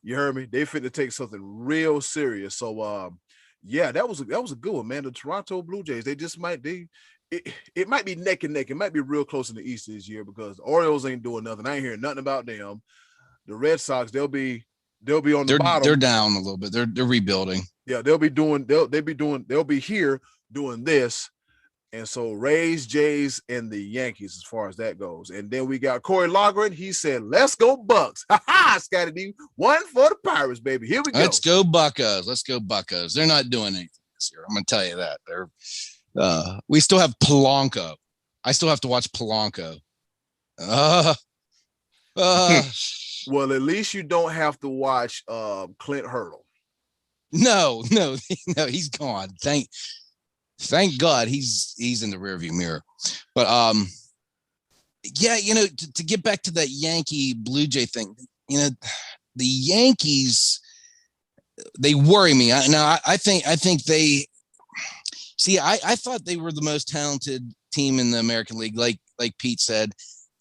[SPEAKER 1] You heard me? They finna take something real serious. So that was a good one, man. The Toronto Blue Jays, they just it might be neck and neck. It might be real close in the East this year because the Orioles ain't doing nothing. I ain't hearing nothing about them. The Red Sox, they'll be on the bottom.
[SPEAKER 3] They're down a little bit. They're rebuilding.
[SPEAKER 1] Yeah, they'll be here doing this. And so Rays, Jays, and the Yankees as far as that goes. And then we got Corey Logren. He said, let's go Bucks. Ha-ha, Scottie D. 1 for the Pirates, baby. Here we go.
[SPEAKER 3] Let's go Buccos. Let's go Buccos. They're not doing anything this year. I'm going to tell you that. We still have Polanco. I still have to watch Polanco.
[SPEAKER 1] Well, at least you don't have to watch Clint Hurdle.
[SPEAKER 3] No, he's gone. Thank God he's in the rearview mirror. But to get back to that Yankee Blue Jay thing, the Yankees, they worry me. I think they see. I thought they were the most talented team in the American League, like Pete said.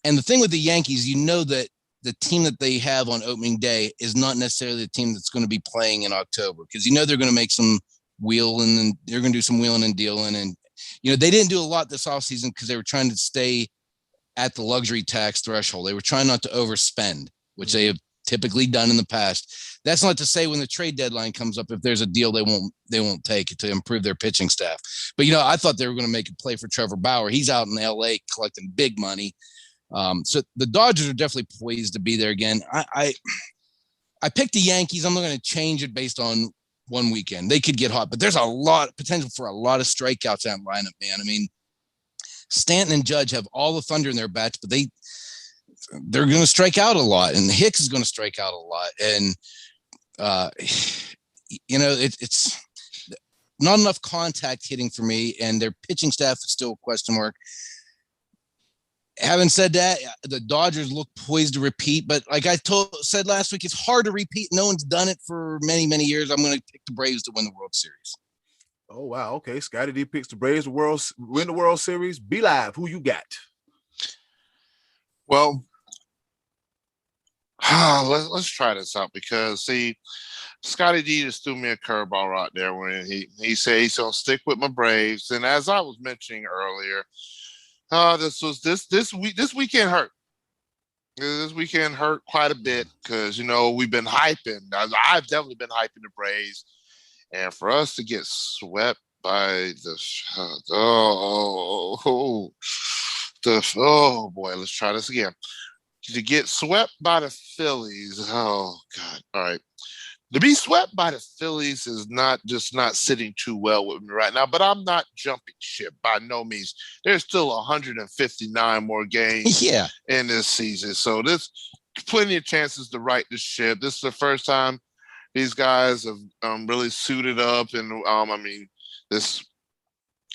[SPEAKER 3] And the thing with the Yankees, that the team that they have on opening day is not necessarily the team that's going to be playing in October, because they're going to make some wheeling and they're going to do some wheeling and dealing. And they didn't do a lot this offseason because they were trying to stay at the luxury tax threshold. They were trying not to overspend, which they have typically done in the past. That's not to say when the trade deadline comes up, if there's a deal they won't take it to improve their pitching staff. But I thought they were going to make a play for Trevor Bauer. He's out in LA collecting big money. So the Dodgers are definitely poised to be there again. I picked the Yankees. I'm not going to change it based on one weekend. They could get hot, but there's a lot of potential for a lot of strikeouts in that lineup, man. I mean, Stanton and Judge have all the thunder in their bats, but they're going to strike out a lot, and Hicks is going to strike out a lot. And, it's not enough contact hitting for me, and their pitching staff is still a question mark. Having said that, the Dodgers look poised to repeat, but like I said last week, it's hard to repeat. No one's done it for many, many years. I'm going to pick the Braves to win the World Series.
[SPEAKER 1] Oh, wow. Okay. Scottie D picks the Braves to win the World Series. Be live. Who you got?
[SPEAKER 2] Well, let's try this out because, see, Scottie D just threw me a curveball right there when he said he's going to stick with my Braves. And as I was mentioning earlier, this weekend hurt. This weekend hurt quite a bit because, we've been hyping. I've definitely been hyping the Braves. And for us to get swept by oh boy, let's try this again. To get swept by the Phillies, oh God. All right. To be swept by the Phillies is not sitting too well with me right now, but I'm not jumping ship by no means. There's still 159 more games in this season. So there's plenty of chances to right the ship. This is the first time these guys have really suited up. And there's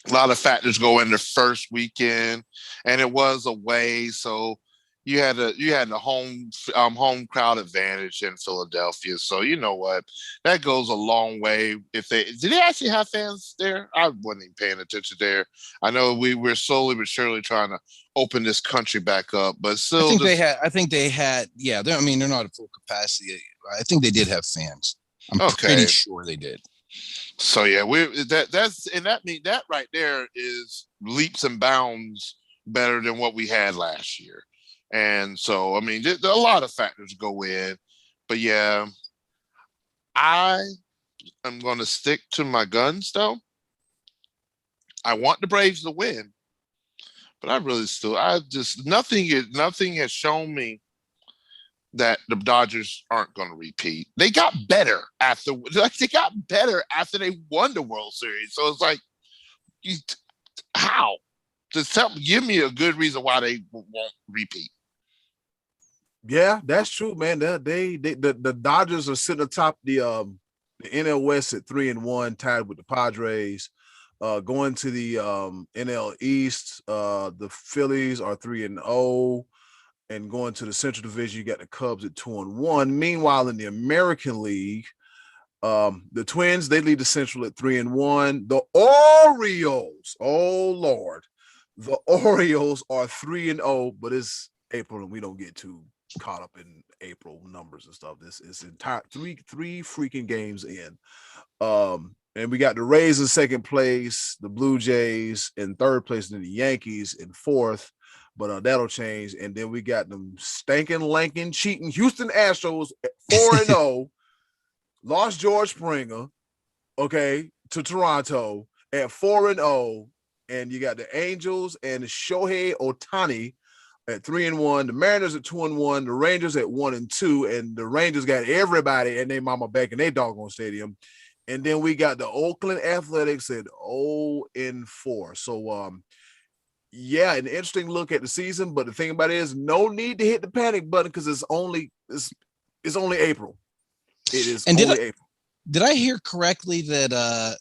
[SPEAKER 2] a lot of factors go in the first weekend, and it was away. So you had the home crowd advantage in Philadelphia. So you know what? That goes a long way. Did they actually have fans there? I wasn't even paying attention there. I know we're slowly but surely trying to open this country back up, but still,
[SPEAKER 3] I think they had. Yeah, they're not at full capacity. I think they did have fans. I'm pretty sure they did.
[SPEAKER 2] So yeah, that right there is leaps and bounds better than what we had last year. And so, a lot of factors go in, but yeah, I am going to stick to my guns though. I want the Braves to win, but nothing has shown me that the Dodgers aren't going to repeat. They got better after they won the World Series. So it's like, how? Give me a good reason why they won't repeat.
[SPEAKER 1] Yeah, that's true, man. The Dodgers are sitting atop the NL West at 3-1, tied with the Padres. Going to the NL East, the Phillies are 3-0, and going to the Central Division, you got the Cubs at 2-1. Meanwhile, in the American League, the Twins, they lead the Central at 3-1. The Orioles, oh Lord, the Orioles are 3-0, but it's April and we don't get too caught up in April numbers and stuff. This is entire three freaking games in. And we got the Rays in second place, the Blue Jays in third place, and the Yankees in fourth. But that'll change. And then we got them stinking, lanking, cheating Houston Astros at 4-0. Lost George Springer, to Toronto at 4-0. And you got the Angels and Shohei Ohtani at 3-1, the Mariners at 2-1, the Rangers at 1-2, and the Rangers got everybody and their mama back in their doggone stadium. And then we got the Oakland Athletics at 0-4. So an interesting look at the season. But the thing about it is, no need to hit the panic button because it's only April. It is April.
[SPEAKER 3] Did I hear correctly that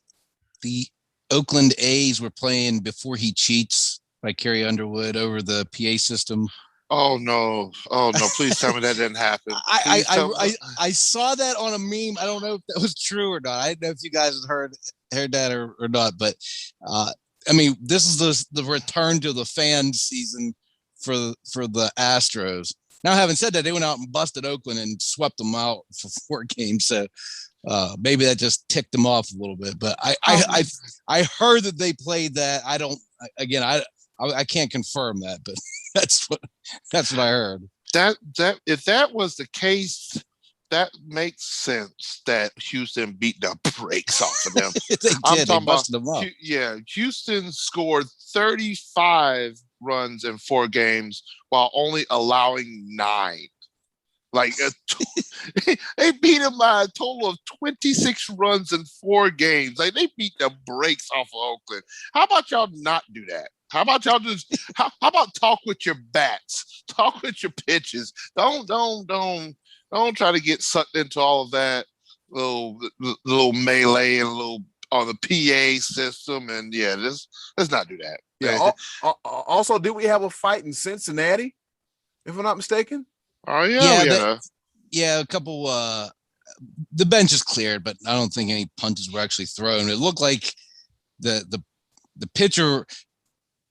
[SPEAKER 3] the Oakland A's were playing Before He Cheats by Carrie Underwood over the PA system?
[SPEAKER 2] Oh no! Please tell me that didn't happen.
[SPEAKER 3] I saw that on a meme. I don't know if that was true or not. I don't know if you guys heard that or not. But this is the return to the fan season for the Astros. Now, having said that, they went out and busted Oakland and swept them out for 4 games. So maybe that just ticked them off a little bit. But I heard that they played that. I can't confirm that, but that's what I heard.
[SPEAKER 2] That if that was the case, that makes sense that Houston beat the brakes off of them.
[SPEAKER 3] They busted them up.
[SPEAKER 2] Yeah, Houston scored 35 runs in 4 games while only allowing 9. Like they beat them by a total of 26 runs in 4 games. Like they beat the brakes off of Oakland. How about y'all not do that? How about y'all just how about talk with your bats, talk with your pitches. Don't try to get sucked into all of that little melee and little on the PA system. And yeah, let's not do that.
[SPEAKER 1] Yeah. Also, did we have a fight in Cincinnati, if I'm not mistaken?
[SPEAKER 2] Oh yeah,
[SPEAKER 3] a couple. The bench is cleared, but I don't think any punches were actually thrown. It looked like the pitcher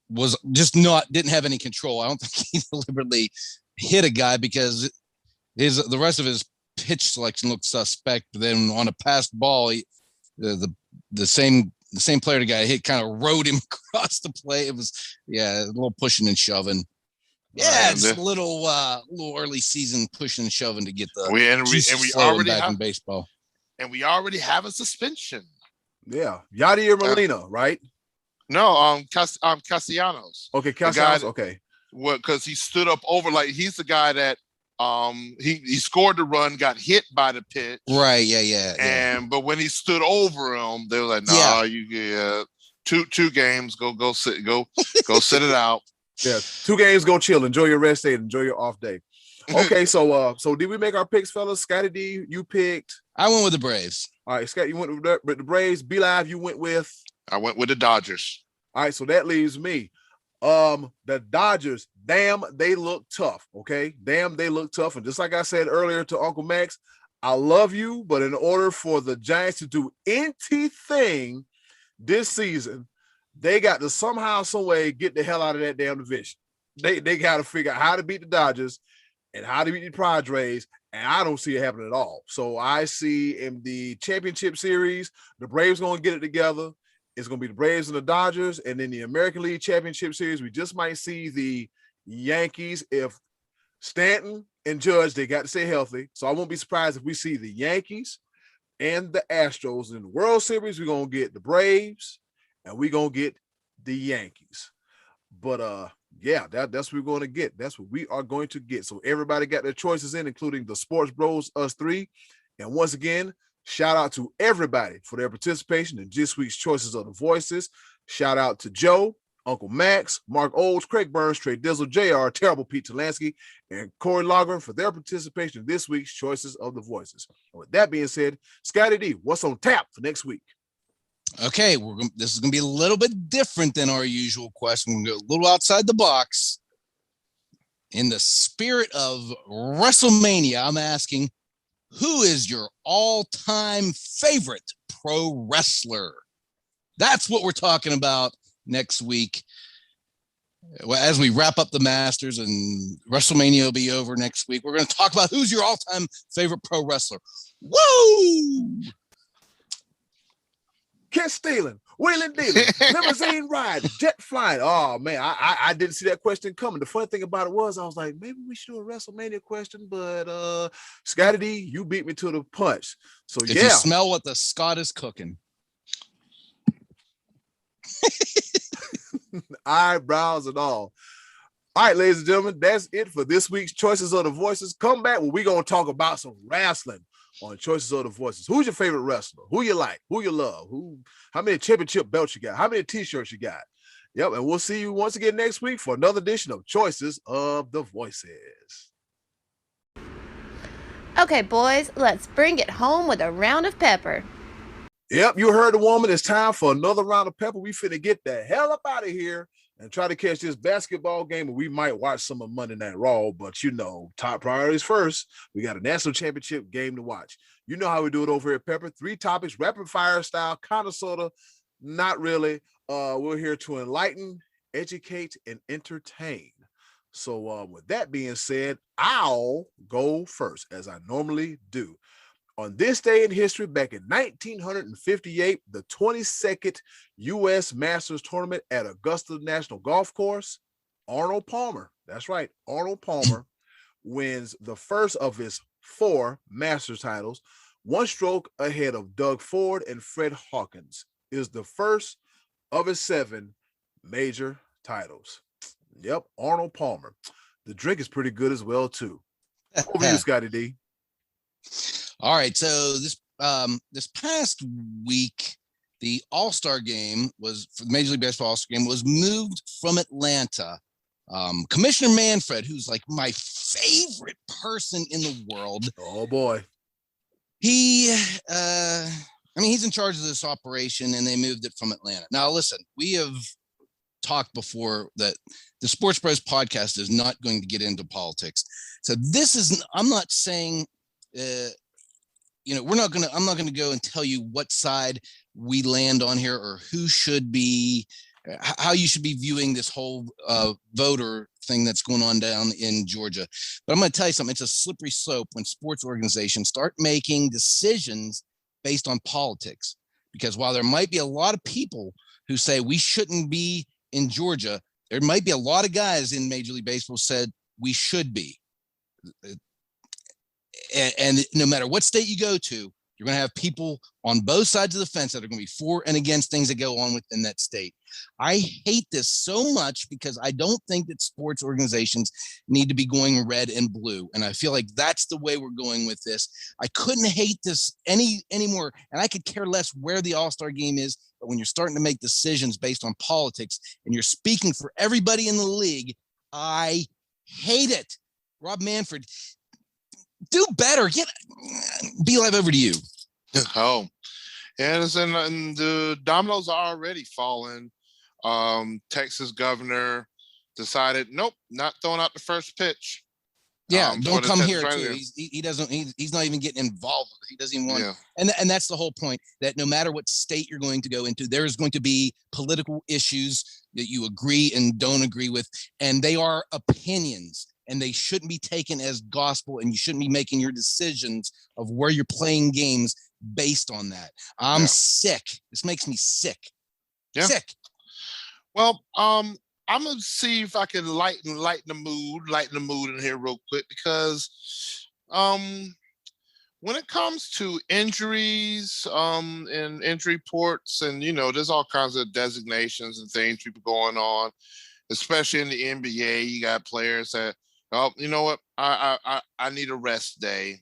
[SPEAKER 3] was just didn't have any control. I don't think he deliberately hit a guy because the rest of his pitch selection looked suspect. But then on a passed ball, the same player the guy hit kind of rode him across the plate. It was a little pushing and shoving. Yeah, it's a little early season pushing and shoving to get the
[SPEAKER 2] we already
[SPEAKER 3] back
[SPEAKER 2] have
[SPEAKER 3] in baseball.
[SPEAKER 2] And we already have a suspension.
[SPEAKER 1] Yeah, Yadier Molina, right?
[SPEAKER 2] No, Castellanos.
[SPEAKER 1] Okay, Castellanos. Okay.
[SPEAKER 2] Well, because he stood up over, like he's the guy that he scored the run, got hit by the pitch.
[SPEAKER 3] Right. Yeah.
[SPEAKER 2] But when he stood over him, they were like, "Nah, you get two games. Go sit it out."
[SPEAKER 1] Yeah, 2 games. Go chill. Enjoy your rest day. Enjoy your off day. Okay, so did we make our picks, fellas? Scottie D, you picked.
[SPEAKER 3] I went with the Braves.
[SPEAKER 1] All right, Scott, you went with the Braves. Be Live, you went with.
[SPEAKER 2] I went with the Dodgers.
[SPEAKER 1] All right, so that leaves me. The Dodgers, damn, they look tough. Okay, damn, they look tough. And just like I said earlier to Uncle Max, I love you, but in order for the Giants to do anything this season, they got to somehow, some way get the hell out of that damn division. They got to figure out how to beat the Dodgers and how to beat the Padres, and I don't see it happening at all. So I see in the championship series, the Braves going to get it together. It's going to be the Braves and the Dodgers, and then the American League Championship Series, we just might see the Yankees. If Stanton and Judge, they got to stay healthy, so I won't be surprised if we see the Yankees and the Astros. In the World Series, we're going to get the Braves, and we're going to get the Yankees. But, yeah, that's what we're going to get. That's what we are going to get. So everybody got their choices in, including the Sports Bros, us three. And once again, shout out to everybody for their participation in this week's Choices of the Voices. Shout out to Joe, Uncle Max, Mark Olds, Craig Burns, Trey Dizzle, JR, Terrible Pete Talansky, and Corey Logren for their participation in this week's Choices of the Voices. And with that being said, Scottie D, what's on tap for next week?
[SPEAKER 3] Okay, this is going to be a little bit different than our usual question. We're going to go a little outside the box. In the spirit of WrestleMania, I'm asking, who is your all-time favorite pro wrestler? That's what we're talking about next week. As we wrap up the Masters and WrestleMania will be over next week, we're going to talk about who's your all-time favorite pro wrestler. Woo!
[SPEAKER 1] Kiss stealing, wheeling dealing, limousine riding, jet flying. Oh man, I didn't see that question coming. The funny thing about it was I was like, maybe we should do a WrestleMania question, but Scottie D, you beat me to the punch. So
[SPEAKER 3] if you smell what the Scott is cooking.
[SPEAKER 1] Eyebrows and all. All right, ladies and gentlemen, that's it for this week's Choices of the Voices. Come back when we're going to talk about some wrestling on Choices of the Voices. Who's your favorite wrestler? Who you like? Who you love? How many championship belts you got? How many t-shirts you got? Yep, and we'll see you once again next week for another edition of Choices of the Voices.
[SPEAKER 4] Okay, boys, let's bring it home with a round of pepper.
[SPEAKER 1] Yep, you heard the woman. It's time for another round of pepper. We finna get the hell up out of here and try to catch this basketball game, and we might watch some of Monday Night Raw, but you know, top priorities first. We got a national championship game to watch. You know how we do it over here at Pepper. 3 topics, rapid fire style, kind of, sort of, not really. We're here to enlighten, educate, and entertain. So with that being said, I'll go first, as I normally do. On this day in history, back in 1958, the 22nd U.S. Masters Tournament at Augusta National Golf Course, Arnold Palmer, that's right, Arnold Palmer wins the first of his 4 Masters titles, 1 stroke ahead of Doug Ford and Fred Hawkins. Is the first of his 7 major titles. Yep, Arnold Palmer. The drink is pretty good as well, too. Over to you, Scottie D.
[SPEAKER 3] All right, so this past week, the All-Star game was for the Major League Baseball All-Star game was moved from Atlanta. Commissioner Manfred, who's like my favorite person in the world.
[SPEAKER 1] Oh boy.
[SPEAKER 3] He's in charge of this operation, and they moved it from Atlanta. Now, listen, we have talked before that the Sports Bros podcast is not going to get into politics. So I'm not saying, I'm not going to go and tell you what side we land on here or who should be, how you should be viewing this whole voter thing that's going on down in Georgia. But I'm going to tell you something. It's a slippery slope when sports organizations start making decisions based on politics. Because while there might be a lot of people who say we shouldn't be in Georgia, there might be a lot of guys in Major League Baseball said we should be. And no matter what state you go to, you're going to have people on both sides of the fence that are going to be for and against things that go on within that state. I hate this so much because I don't think that sports organizations need to be going red and blue. And I feel like that's the way we're going with this. I couldn't hate this anymore. And I could care less where the All-Star game is. But when you're starting to make decisions based on politics and you're speaking for everybody in the league, I hate it. Rob Manfred, do better. Be live, over to you.
[SPEAKER 2] Oh, and the dominoes are already falling. Texas governor decided, nope, not throwing out the first pitch.
[SPEAKER 3] Yeah, don't come here too. He's not even getting involved. He doesn't even want. Yeah. And that's the whole point. That no matter what state you're going to go into, there is going to be political issues that you agree and don't agree with, and they are opinions. And they shouldn't be taken as gospel, and you shouldn't be making your decisions of where you're playing games based on that. I'm sick. This makes me sick.
[SPEAKER 2] Yeah.
[SPEAKER 3] Sick.
[SPEAKER 2] Well, I'm gonna see if I can lighten the mood in here real quick, because when it comes to injuries and injury reports, and there's all kinds of designations and things people going on, especially in the NBA. You got players that, oh, you know what? I need a rest day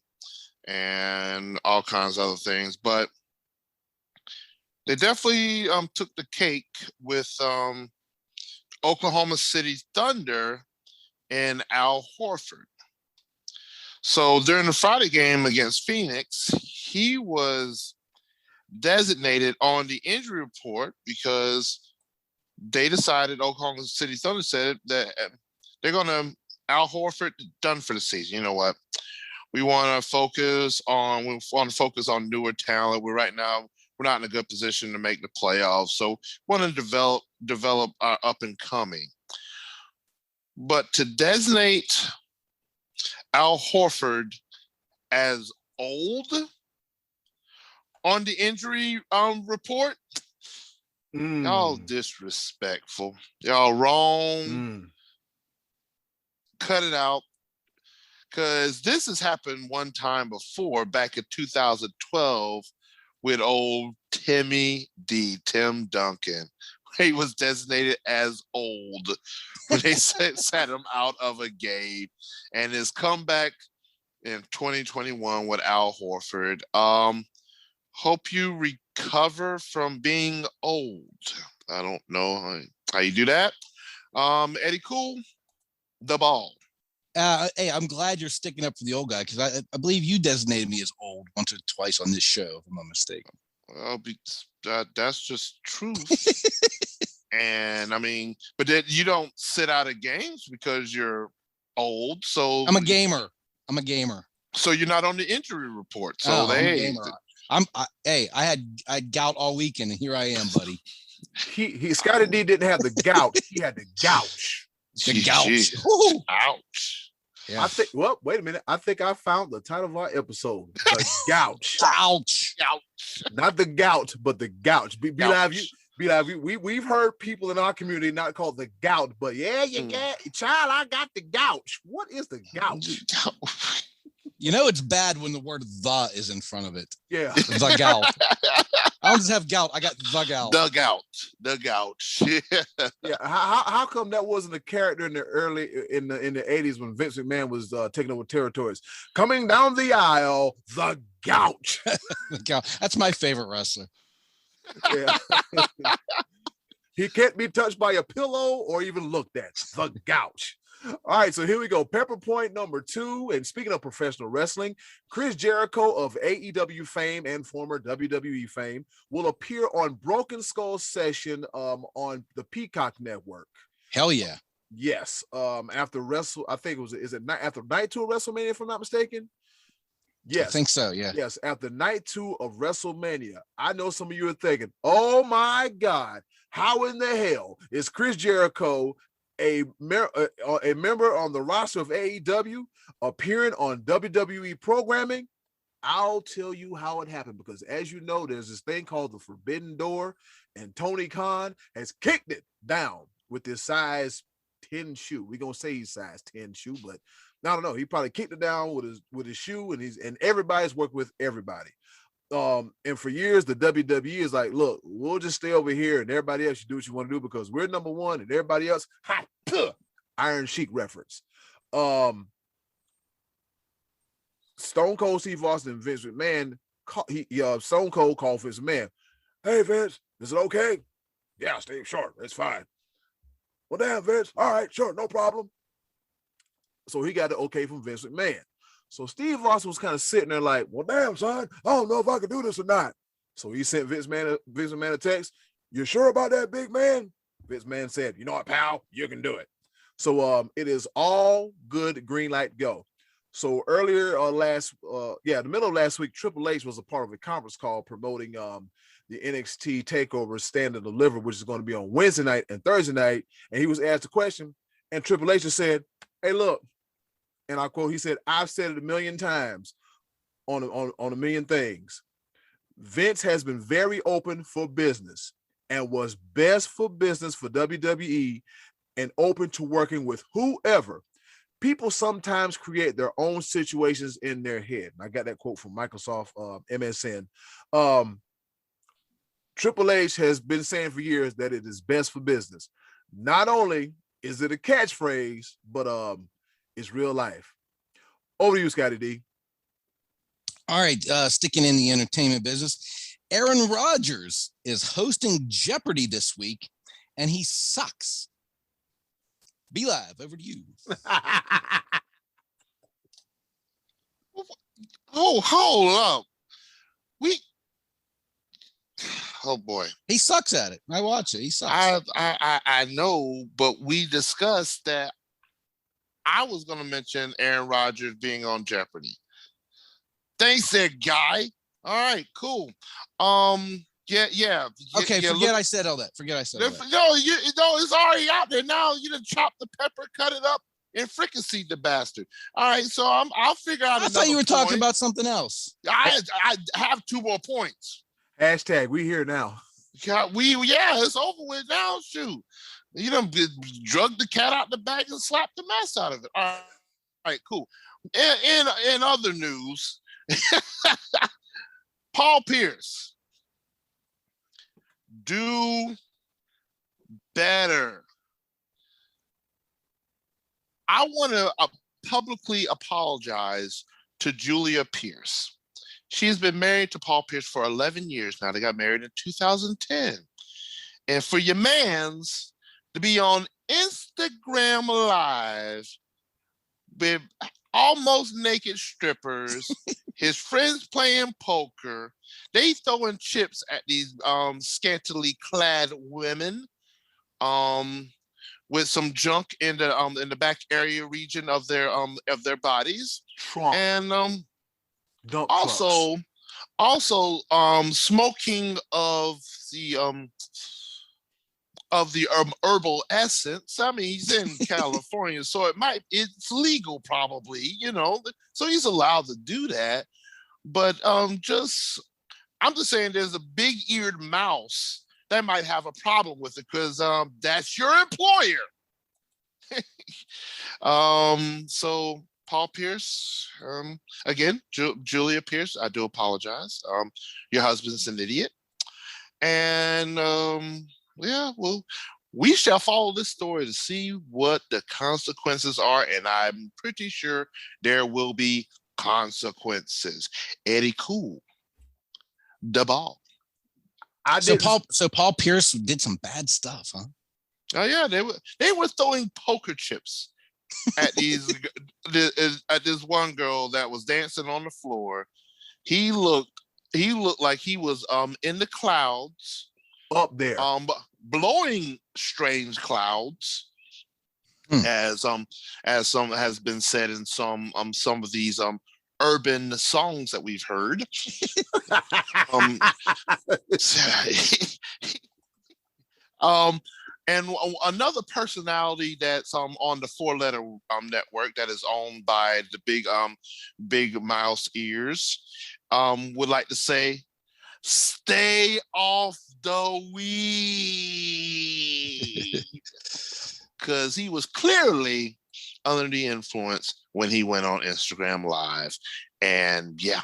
[SPEAKER 2] and all kinds of other things. But they definitely took the cake with Oklahoma City Thunder and Al Horford. So during the Friday game against Phoenix, he was designated on the injury report because they decided, Oklahoma City Thunder said that they're going to, Al Horford done for the season. You know what? We want to focus on newer talent. We're not in a good position to make the playoffs. So we want to develop our up and coming. But to designate Al Horford as old on the injury report, y'all disrespectful. Y'all wrong. Cut it out. Because this has happened one time before, back in 2012, with old Tim Duncan. He was designated as old when they sat him out of a game. And his comeback in 2021 with Al Horford. Hope you recover from being old. I don't know how you do that. Eddie Cool, the ball.
[SPEAKER 3] Hey, I'm glad you're sticking up for the old guy, because I believe you designated me as old once or twice on this show, if I'm not mistaken.
[SPEAKER 2] Well, that's just truth. And I mean, but then you don't sit out of games because you're old. So
[SPEAKER 3] I'm a gamer.
[SPEAKER 2] So you're not on the injury report. So
[SPEAKER 3] I'm a gamer. I had gout all weekend, and here I am, buddy.
[SPEAKER 1] Scottie D didn't have the gout. He had the gouch.
[SPEAKER 3] The gouch.
[SPEAKER 2] Ouch.
[SPEAKER 1] Yeah. Wait a minute. I think I found the title of our episode. The gouch.
[SPEAKER 3] Ouch.
[SPEAKER 1] Not the gout, but the gouch. Be live. We've heard people in our community not call the gout, but child, I got the gouch. What is the gouch?
[SPEAKER 3] You know it's bad when the word "the" is in front of it.
[SPEAKER 1] Yeah.
[SPEAKER 3] The gout. I don't just have gout. I got the gout.
[SPEAKER 2] The gouch.
[SPEAKER 1] Yeah. How come that wasn't a character in the in the 80s when Vince McMahon was taking over territories? Coming down the aisle, the gouch.
[SPEAKER 3] The gout. That's my favorite wrestler.
[SPEAKER 1] Yeah. He can't be touched by a pillow or even looked at. The Gouch. All right, so here we go. Pepper point number 2. And speaking of professional wrestling, Chris Jericho of AEW fame and former WWE fame will appear on Broken Skull Session on the Peacock Network.
[SPEAKER 3] Hell yeah.
[SPEAKER 1] Yes. After I think after night 2 of WrestleMania, if I'm not mistaken. Yes.
[SPEAKER 3] I think so, yeah.
[SPEAKER 1] Yes, after night 2 of WrestleMania. I know some of you are thinking, oh my God, how in the hell is Chris Jericho a member on the roster of AEW appearing on WWE programming? I'll tell you how it happened, because as you know, there's this thing called the Forbidden Door, and Tony Khan has kicked it down with this size 10 shoe. We're gonna say he's size 10 shoe, but I don't know. He probably kicked it down with his shoe, and everybody's worked with everybody. And for years, the WWE is like, look, we'll just stay over here, and everybody else, you do what you want to do, because we're number one, and everybody else, Iron Sheik reference. Stone Cold Steve Austin and Vince McMahon, Stone Cold called Vince McMahon, hey Vince, is it okay? Yeah, Steve, sure, it's fine. Well, damn, Vince, all right, sure, no problem. So he got the okay from Vince McMahon. So Steve Austin was kind of sitting there like, well, damn, son, I don't know if I can do this or not. So he sent Vince McMahon a text. You sure about that, big man? Vince McMahon said, you know what, pal, you can do it. So it is all good, green light, go. So earlier the middle of last week, Triple H was a part of a conference call promoting the NXT TakeOver Stand and Deliver, which is going to be on Wednesday night and Thursday night. And he was asked a question, and Triple H just said, hey, look, and I quote, he said, I've said it a million times on a million things. Vince has been very open for business and was best for business for WWE and open to working with whoever. People sometimes create their own situations in their head. I got that quote from Microsoft MSN. Triple H has been saying for years that it is best for business. Not only is it a catchphrase, but it's real life. Over to you, Scottie D.
[SPEAKER 3] All right, sticking in the entertainment business, Aaron Rodgers is hosting Jeopardy this week, and he sucks. Be Live, over to you.
[SPEAKER 2] Oh, hold up. Oh boy,
[SPEAKER 3] he sucks at it. I watch it. He sucks.
[SPEAKER 2] I know, but we discussed that I was going to mention Aaron Rodgers being on Jeopardy. Thanks, there, guy. All right, cool. Yeah.
[SPEAKER 3] Okay, forget I said all that.
[SPEAKER 2] No, it's already out there now. You done chop the pepper, cut it up, and fricasseed the bastard. All right, so I'll figure out.
[SPEAKER 3] I thought you were talking about something else.
[SPEAKER 2] I have 2 more points.
[SPEAKER 1] Hashtag we here now.
[SPEAKER 2] It's over with now. Shoot, you done drug the cat out the bag and slapped the mess out of it. All right, cool. In other news, Paul Pierce, do better. I want to publicly apologize to Julia Pierce. She's been married to Paul Pierce for 11 years now. They got married in 2010. And for your mans to be on Instagram Live with almost naked strippers, his friends playing poker, they throwing chips at these scantily clad women with some junk in the back area region of their bodies.
[SPEAKER 1] Trump.
[SPEAKER 2] And also smoking of the herbal essence. I mean, he's in California, so it's legal probably, so he's allowed to do that. But I'm just saying there's a big-eared mouse that might have a problem with it, because that's your employer. So Paul Pierce, again, Julia Pierce, I do apologize. Your husband's an idiot. And we shall follow this story to see what the consequences are, and I'm pretty sure there will be consequences. Eddie Cool, the ball.
[SPEAKER 3] Paul Pierce did some bad stuff, huh?
[SPEAKER 2] Oh yeah, they were throwing poker chips at at this one girl that was dancing on the floor. He looked like he was in the clouds
[SPEAKER 1] up there,
[SPEAKER 2] blowing strange clouds, as some has been said in some of these urban songs that we've heard. And another personality that's on the 4-letter network that is owned by the big mouse ears would like to say, stay off the weed, because he was clearly under the influence when he went on Instagram Live. And yeah.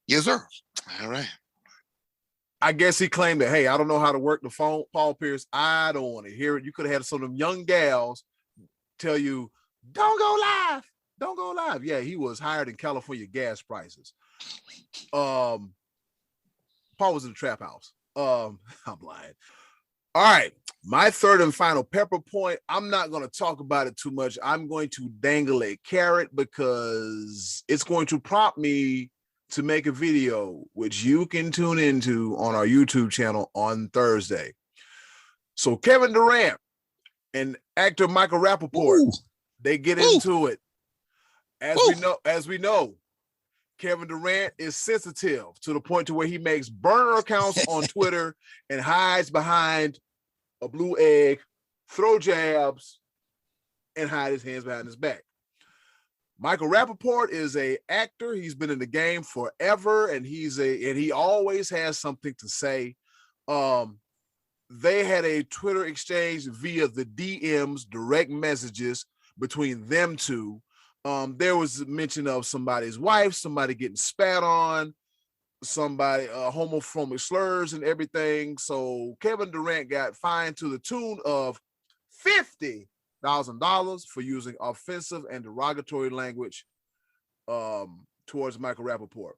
[SPEAKER 2] Yes, sir. All right.
[SPEAKER 1] I guess he claimed that, hey, I don't know how to work the phone, Paul Pierce. I don't want to hear it. You could have had some of them young gals tell you, don't go live. Don't go live. Yeah, he was hired in California gas prices. Paul was in the trap house. I'm lying. All right. My third and final pepper point. I'm not going to talk about it too much. I'm going to dangle a carrot because it's going to prompt me to make a video, which you can tune into on our YouTube channel on Thursday. So Kevin Durant and actor Michael Rappaport, they get into it. As we know, Kevin Durant is sensitive to the point to where he makes burner accounts on Twitter and hides behind a blue egg, throw jabs, and hide his hands behind his back. Michael Rappaport is an actor. He's been in the game forever, and he always has something to say. They had a Twitter exchange via the DMs, direct messages between them two. There was mention of somebody's wife, somebody getting spat on, somebody homophobic slurs and everything. So Kevin Durant got fined to the tune of $50,000 for using offensive and derogatory language towards Michael Rappaport.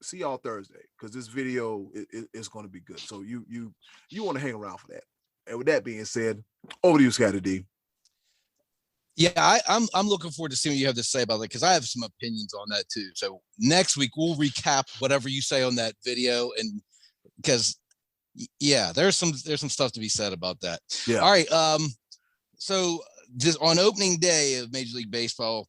[SPEAKER 1] See y'all Thursday, because this video is going to be good. So you want to hang around for that. And with that being said, over to you, Scottie D.
[SPEAKER 3] Yeah, I'm looking forward to seeing what you have to say about it, because I have some opinions on that too. So next week we'll recap whatever you say on that video, and because yeah, there's some stuff to be said about that.
[SPEAKER 1] Yeah.
[SPEAKER 3] All right. So just on opening day of Major League Baseball,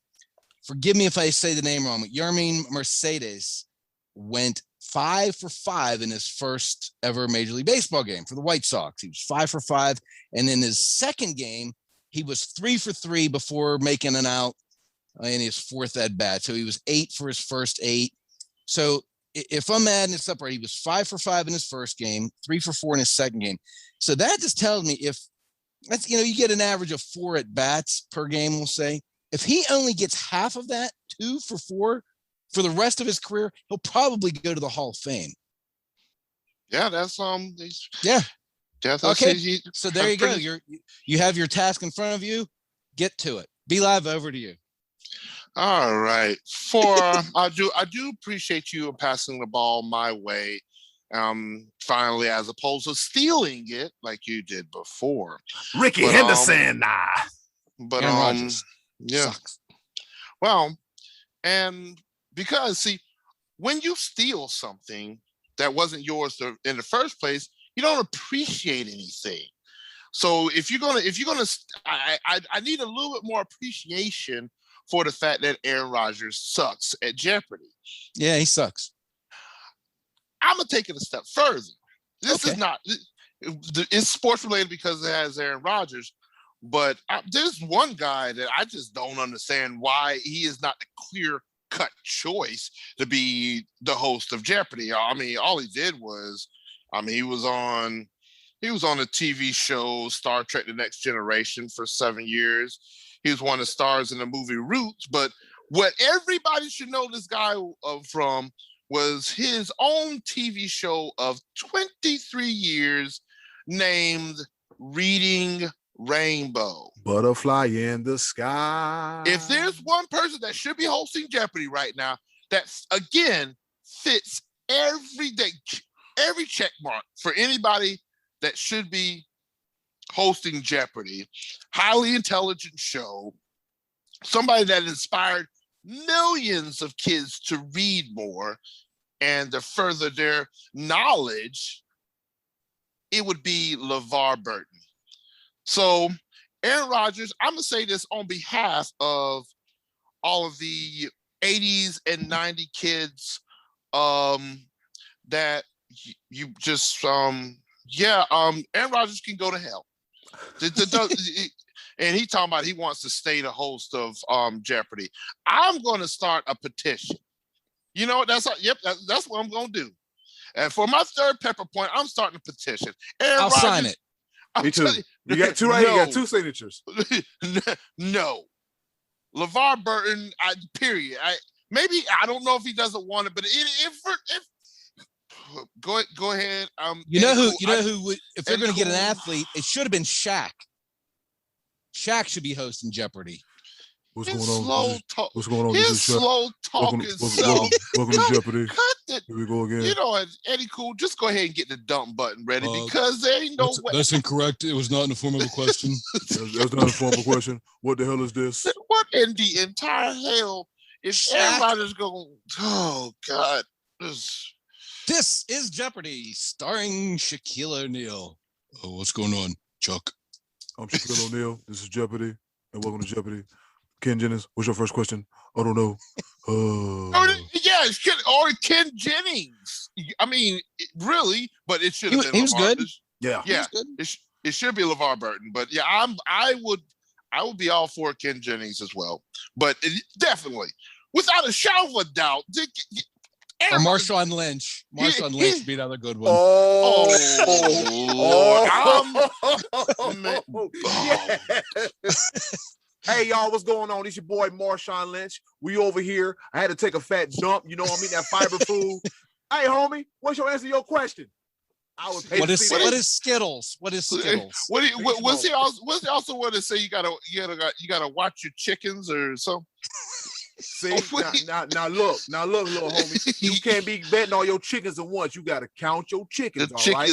[SPEAKER 3] forgive me if I say the name wrong, but Yermin Mercedes went 5 for 5 in his first ever Major League Baseball game for the White Sox. He was 5 for 5, and in his second game, he was 3 for 3 before making an out in his fourth at bat. So he was 8 for his first 8. So if I'm adding this up right, he was 5 for 5 in his first game, 3 for 4 in his second game. So that just tells me if that's, you get an average of 4 at bats per game, we'll say. If he only gets half of that, 2 for 4 for the rest of his career, he'll probably go to the Hall of Fame.
[SPEAKER 2] Yeah, that's
[SPEAKER 3] yeah.
[SPEAKER 2] Okay.
[SPEAKER 3] So there you go. You have your task in front of you. Get to it. Be Live, over to you.
[SPEAKER 2] All right. I do appreciate you passing the ball my way. Finally, as opposed to stealing it like you did before.
[SPEAKER 1] Ricky Henderson.
[SPEAKER 2] But yeah.
[SPEAKER 3] Sucks.
[SPEAKER 2] Well, and because when you steal something that wasn't yours in the first place, you don't appreciate anything. So if you're gonna, I need a little bit more appreciation for the fact that Aaron Rodgers sucks at Jeopardy.
[SPEAKER 3] Yeah, he sucks.
[SPEAKER 2] I'm gonna take it a step further. This is not, it's sports related because it has Aaron Rodgers, but there's one guy that I just don't understand why he is not the clear-cut choice to be the host of Jeopardy. I mean, all he did was, he was on a TV show, Star Trek: The Next Generation, for 7 years. He was one of the stars in the movie Roots. But what everybody should know this guy from was his own TV show of 23 years named Reading Rainbow.
[SPEAKER 1] Butterfly in the sky.
[SPEAKER 2] If there's one person that should be hosting Jeopardy right now, that again fits every day, every check mark for anybody that should be hosting Jeopardy. Highly intelligent show. Somebody that inspired millions of kids to read more and to further their knowledge. It would be LeVar Burton. So Aaron Rodgers, I'm going to say this on behalf of all of the 80s and 90s kids that you just, Aaron Rodgers can go to hell. And he talking about he wants to stay the host of Jeopardy. I'm going to start a petition. You know what? That's what I'm going to do. And for my third pepper point, I'm starting a petition. Aaron
[SPEAKER 3] I'll
[SPEAKER 2] Rodgers,
[SPEAKER 3] sign it.
[SPEAKER 1] Me too. You got two right. You got two signatures.
[SPEAKER 2] No. LeVar Burton, period. I don't know if he doesn't want it, but if go ahead.
[SPEAKER 3] You know who if they're going to get an athlete, it should have been Shaq. Shaq should be hosting Jeopardy.
[SPEAKER 1] What's going on? What's going on?
[SPEAKER 2] His slow talking self.
[SPEAKER 1] Welcome to Jeopardy.
[SPEAKER 2] Here
[SPEAKER 1] we go again.
[SPEAKER 2] You know, Eddie Cool, just go ahead and get the dump button ready because there ain't no way.
[SPEAKER 3] That's incorrect. It was not in the form of a question.
[SPEAKER 1] That's not in the form of a question. What the hell is this?
[SPEAKER 2] What in the entire hell is everybody's going? Oh God!
[SPEAKER 3] This is Jeopardy, starring Shaquille O'Neal. Oh, what's going on, Chuck?
[SPEAKER 1] I'm Shaquille O'Neal. This is Jeopardy, and welcome to Jeopardy. Ken Jennings, what's your first question? I don't know.
[SPEAKER 2] Or Ken Jennings. I mean, really, but it should have been.
[SPEAKER 3] He was good.
[SPEAKER 1] Yeah.
[SPEAKER 2] It should be LeVar Burton, but yeah, I would be all for Ken Jennings as well. But definitely, without a shadow of a doubt,
[SPEAKER 3] or Marshawn Lynch. Marshawn Lynch would be another good one.
[SPEAKER 2] Lord.
[SPEAKER 1] Hey, y'all, what's going on? It's your boy, Marshawn Lynch. We over here. I had to take a fat dump. You know what I mean? That fiber food. Hey, homie, what's your answer to your question?
[SPEAKER 3] What is Skittles? What is Skittles?
[SPEAKER 2] Was he also want to say you gotta watch your chickens or something?
[SPEAKER 1] See, now look, little homie. You can't be betting all your chickens at once. You gotta count your chickens, all right?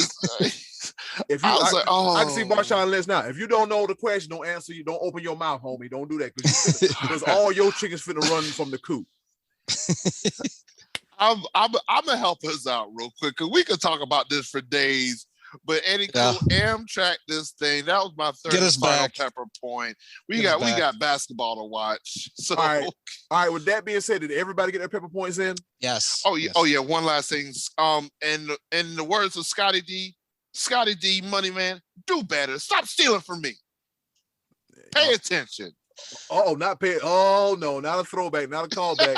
[SPEAKER 1] If you, I can see Marshawn Lynch now. If you don't know the question, don't answer. You don't open your mouth, homie. Don't do that because all your chickens finna run from the coop.
[SPEAKER 2] I'm gonna help us out real quick because we could talk about this for days. But Eddie, Amtrak this thing. That was my third and final pepper point. We got basketball to watch. So
[SPEAKER 1] all right. With that being said, did everybody get their pepper points in?
[SPEAKER 3] Yes.
[SPEAKER 2] Oh yeah. Yes. Oh yeah. One last thing. In the words of Scottie D, money man, do better. Stop stealing from me. Pay attention.
[SPEAKER 1] Oh, not pay. Oh no, not a throwback, not a callback.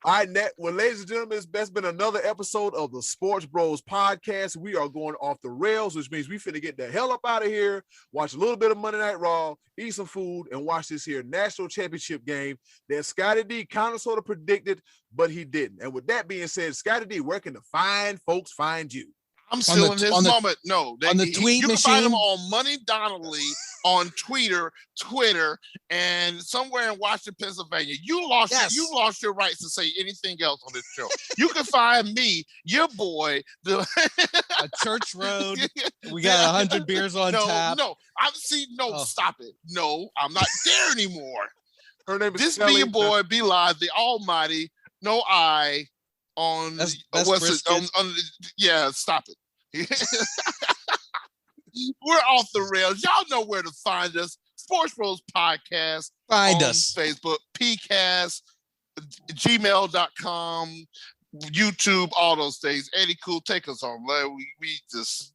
[SPEAKER 1] All right, well, ladies and gentlemen, that's been another episode of the Sports Bros podcast. We are going off the rails, which means we finna get the hell up out of here, watch a little bit of Monday Night Raw, eat some food, and watch this here national championship game that Scottie D kind of sort of predicted, but he didn't. And with that being said, Scottie D, where can the fine folks find you?
[SPEAKER 2] I'm still in his moment. No,
[SPEAKER 3] on the tweet
[SPEAKER 2] you
[SPEAKER 3] machine.
[SPEAKER 2] You can find him on Money Donnelly on Twitter, and somewhere in Washington, Pennsylvania. You lost your rights to say anything else on this show. You can find me, your boy,
[SPEAKER 3] a Church Road. We got 100 beers on tap.
[SPEAKER 2] Stop it. No, I'm not there anymore.
[SPEAKER 1] Her name is
[SPEAKER 2] this
[SPEAKER 1] Kelly.
[SPEAKER 2] Be your boy, Be Live, the Almighty. No I. On
[SPEAKER 3] that's
[SPEAKER 2] stop it. We're off the rails. Y'all know where to find us. Sports Bros Podcast.
[SPEAKER 3] Find us.
[SPEAKER 2] Facebook, PCast, gmail.com, YouTube, all those things. Eddie Cool, take us home. We just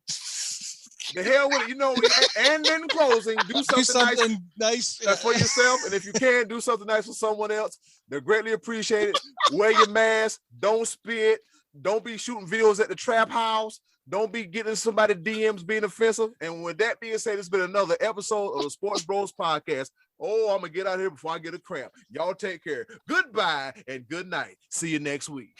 [SPEAKER 1] the hell with it, you know. And then closing, do something nice for yourself, and if you can, do something nice for someone else. They're greatly appreciated. Wear your mask. Don't spit. Don't be shooting videos at the trap house. Don't be getting somebody DMs being offensive. And with that being said, it's been another episode of the Sports Bros Podcast. Oh, I'm gonna get out of here before I get a cramp. Y'all take care. Goodbye and good night. See you next week.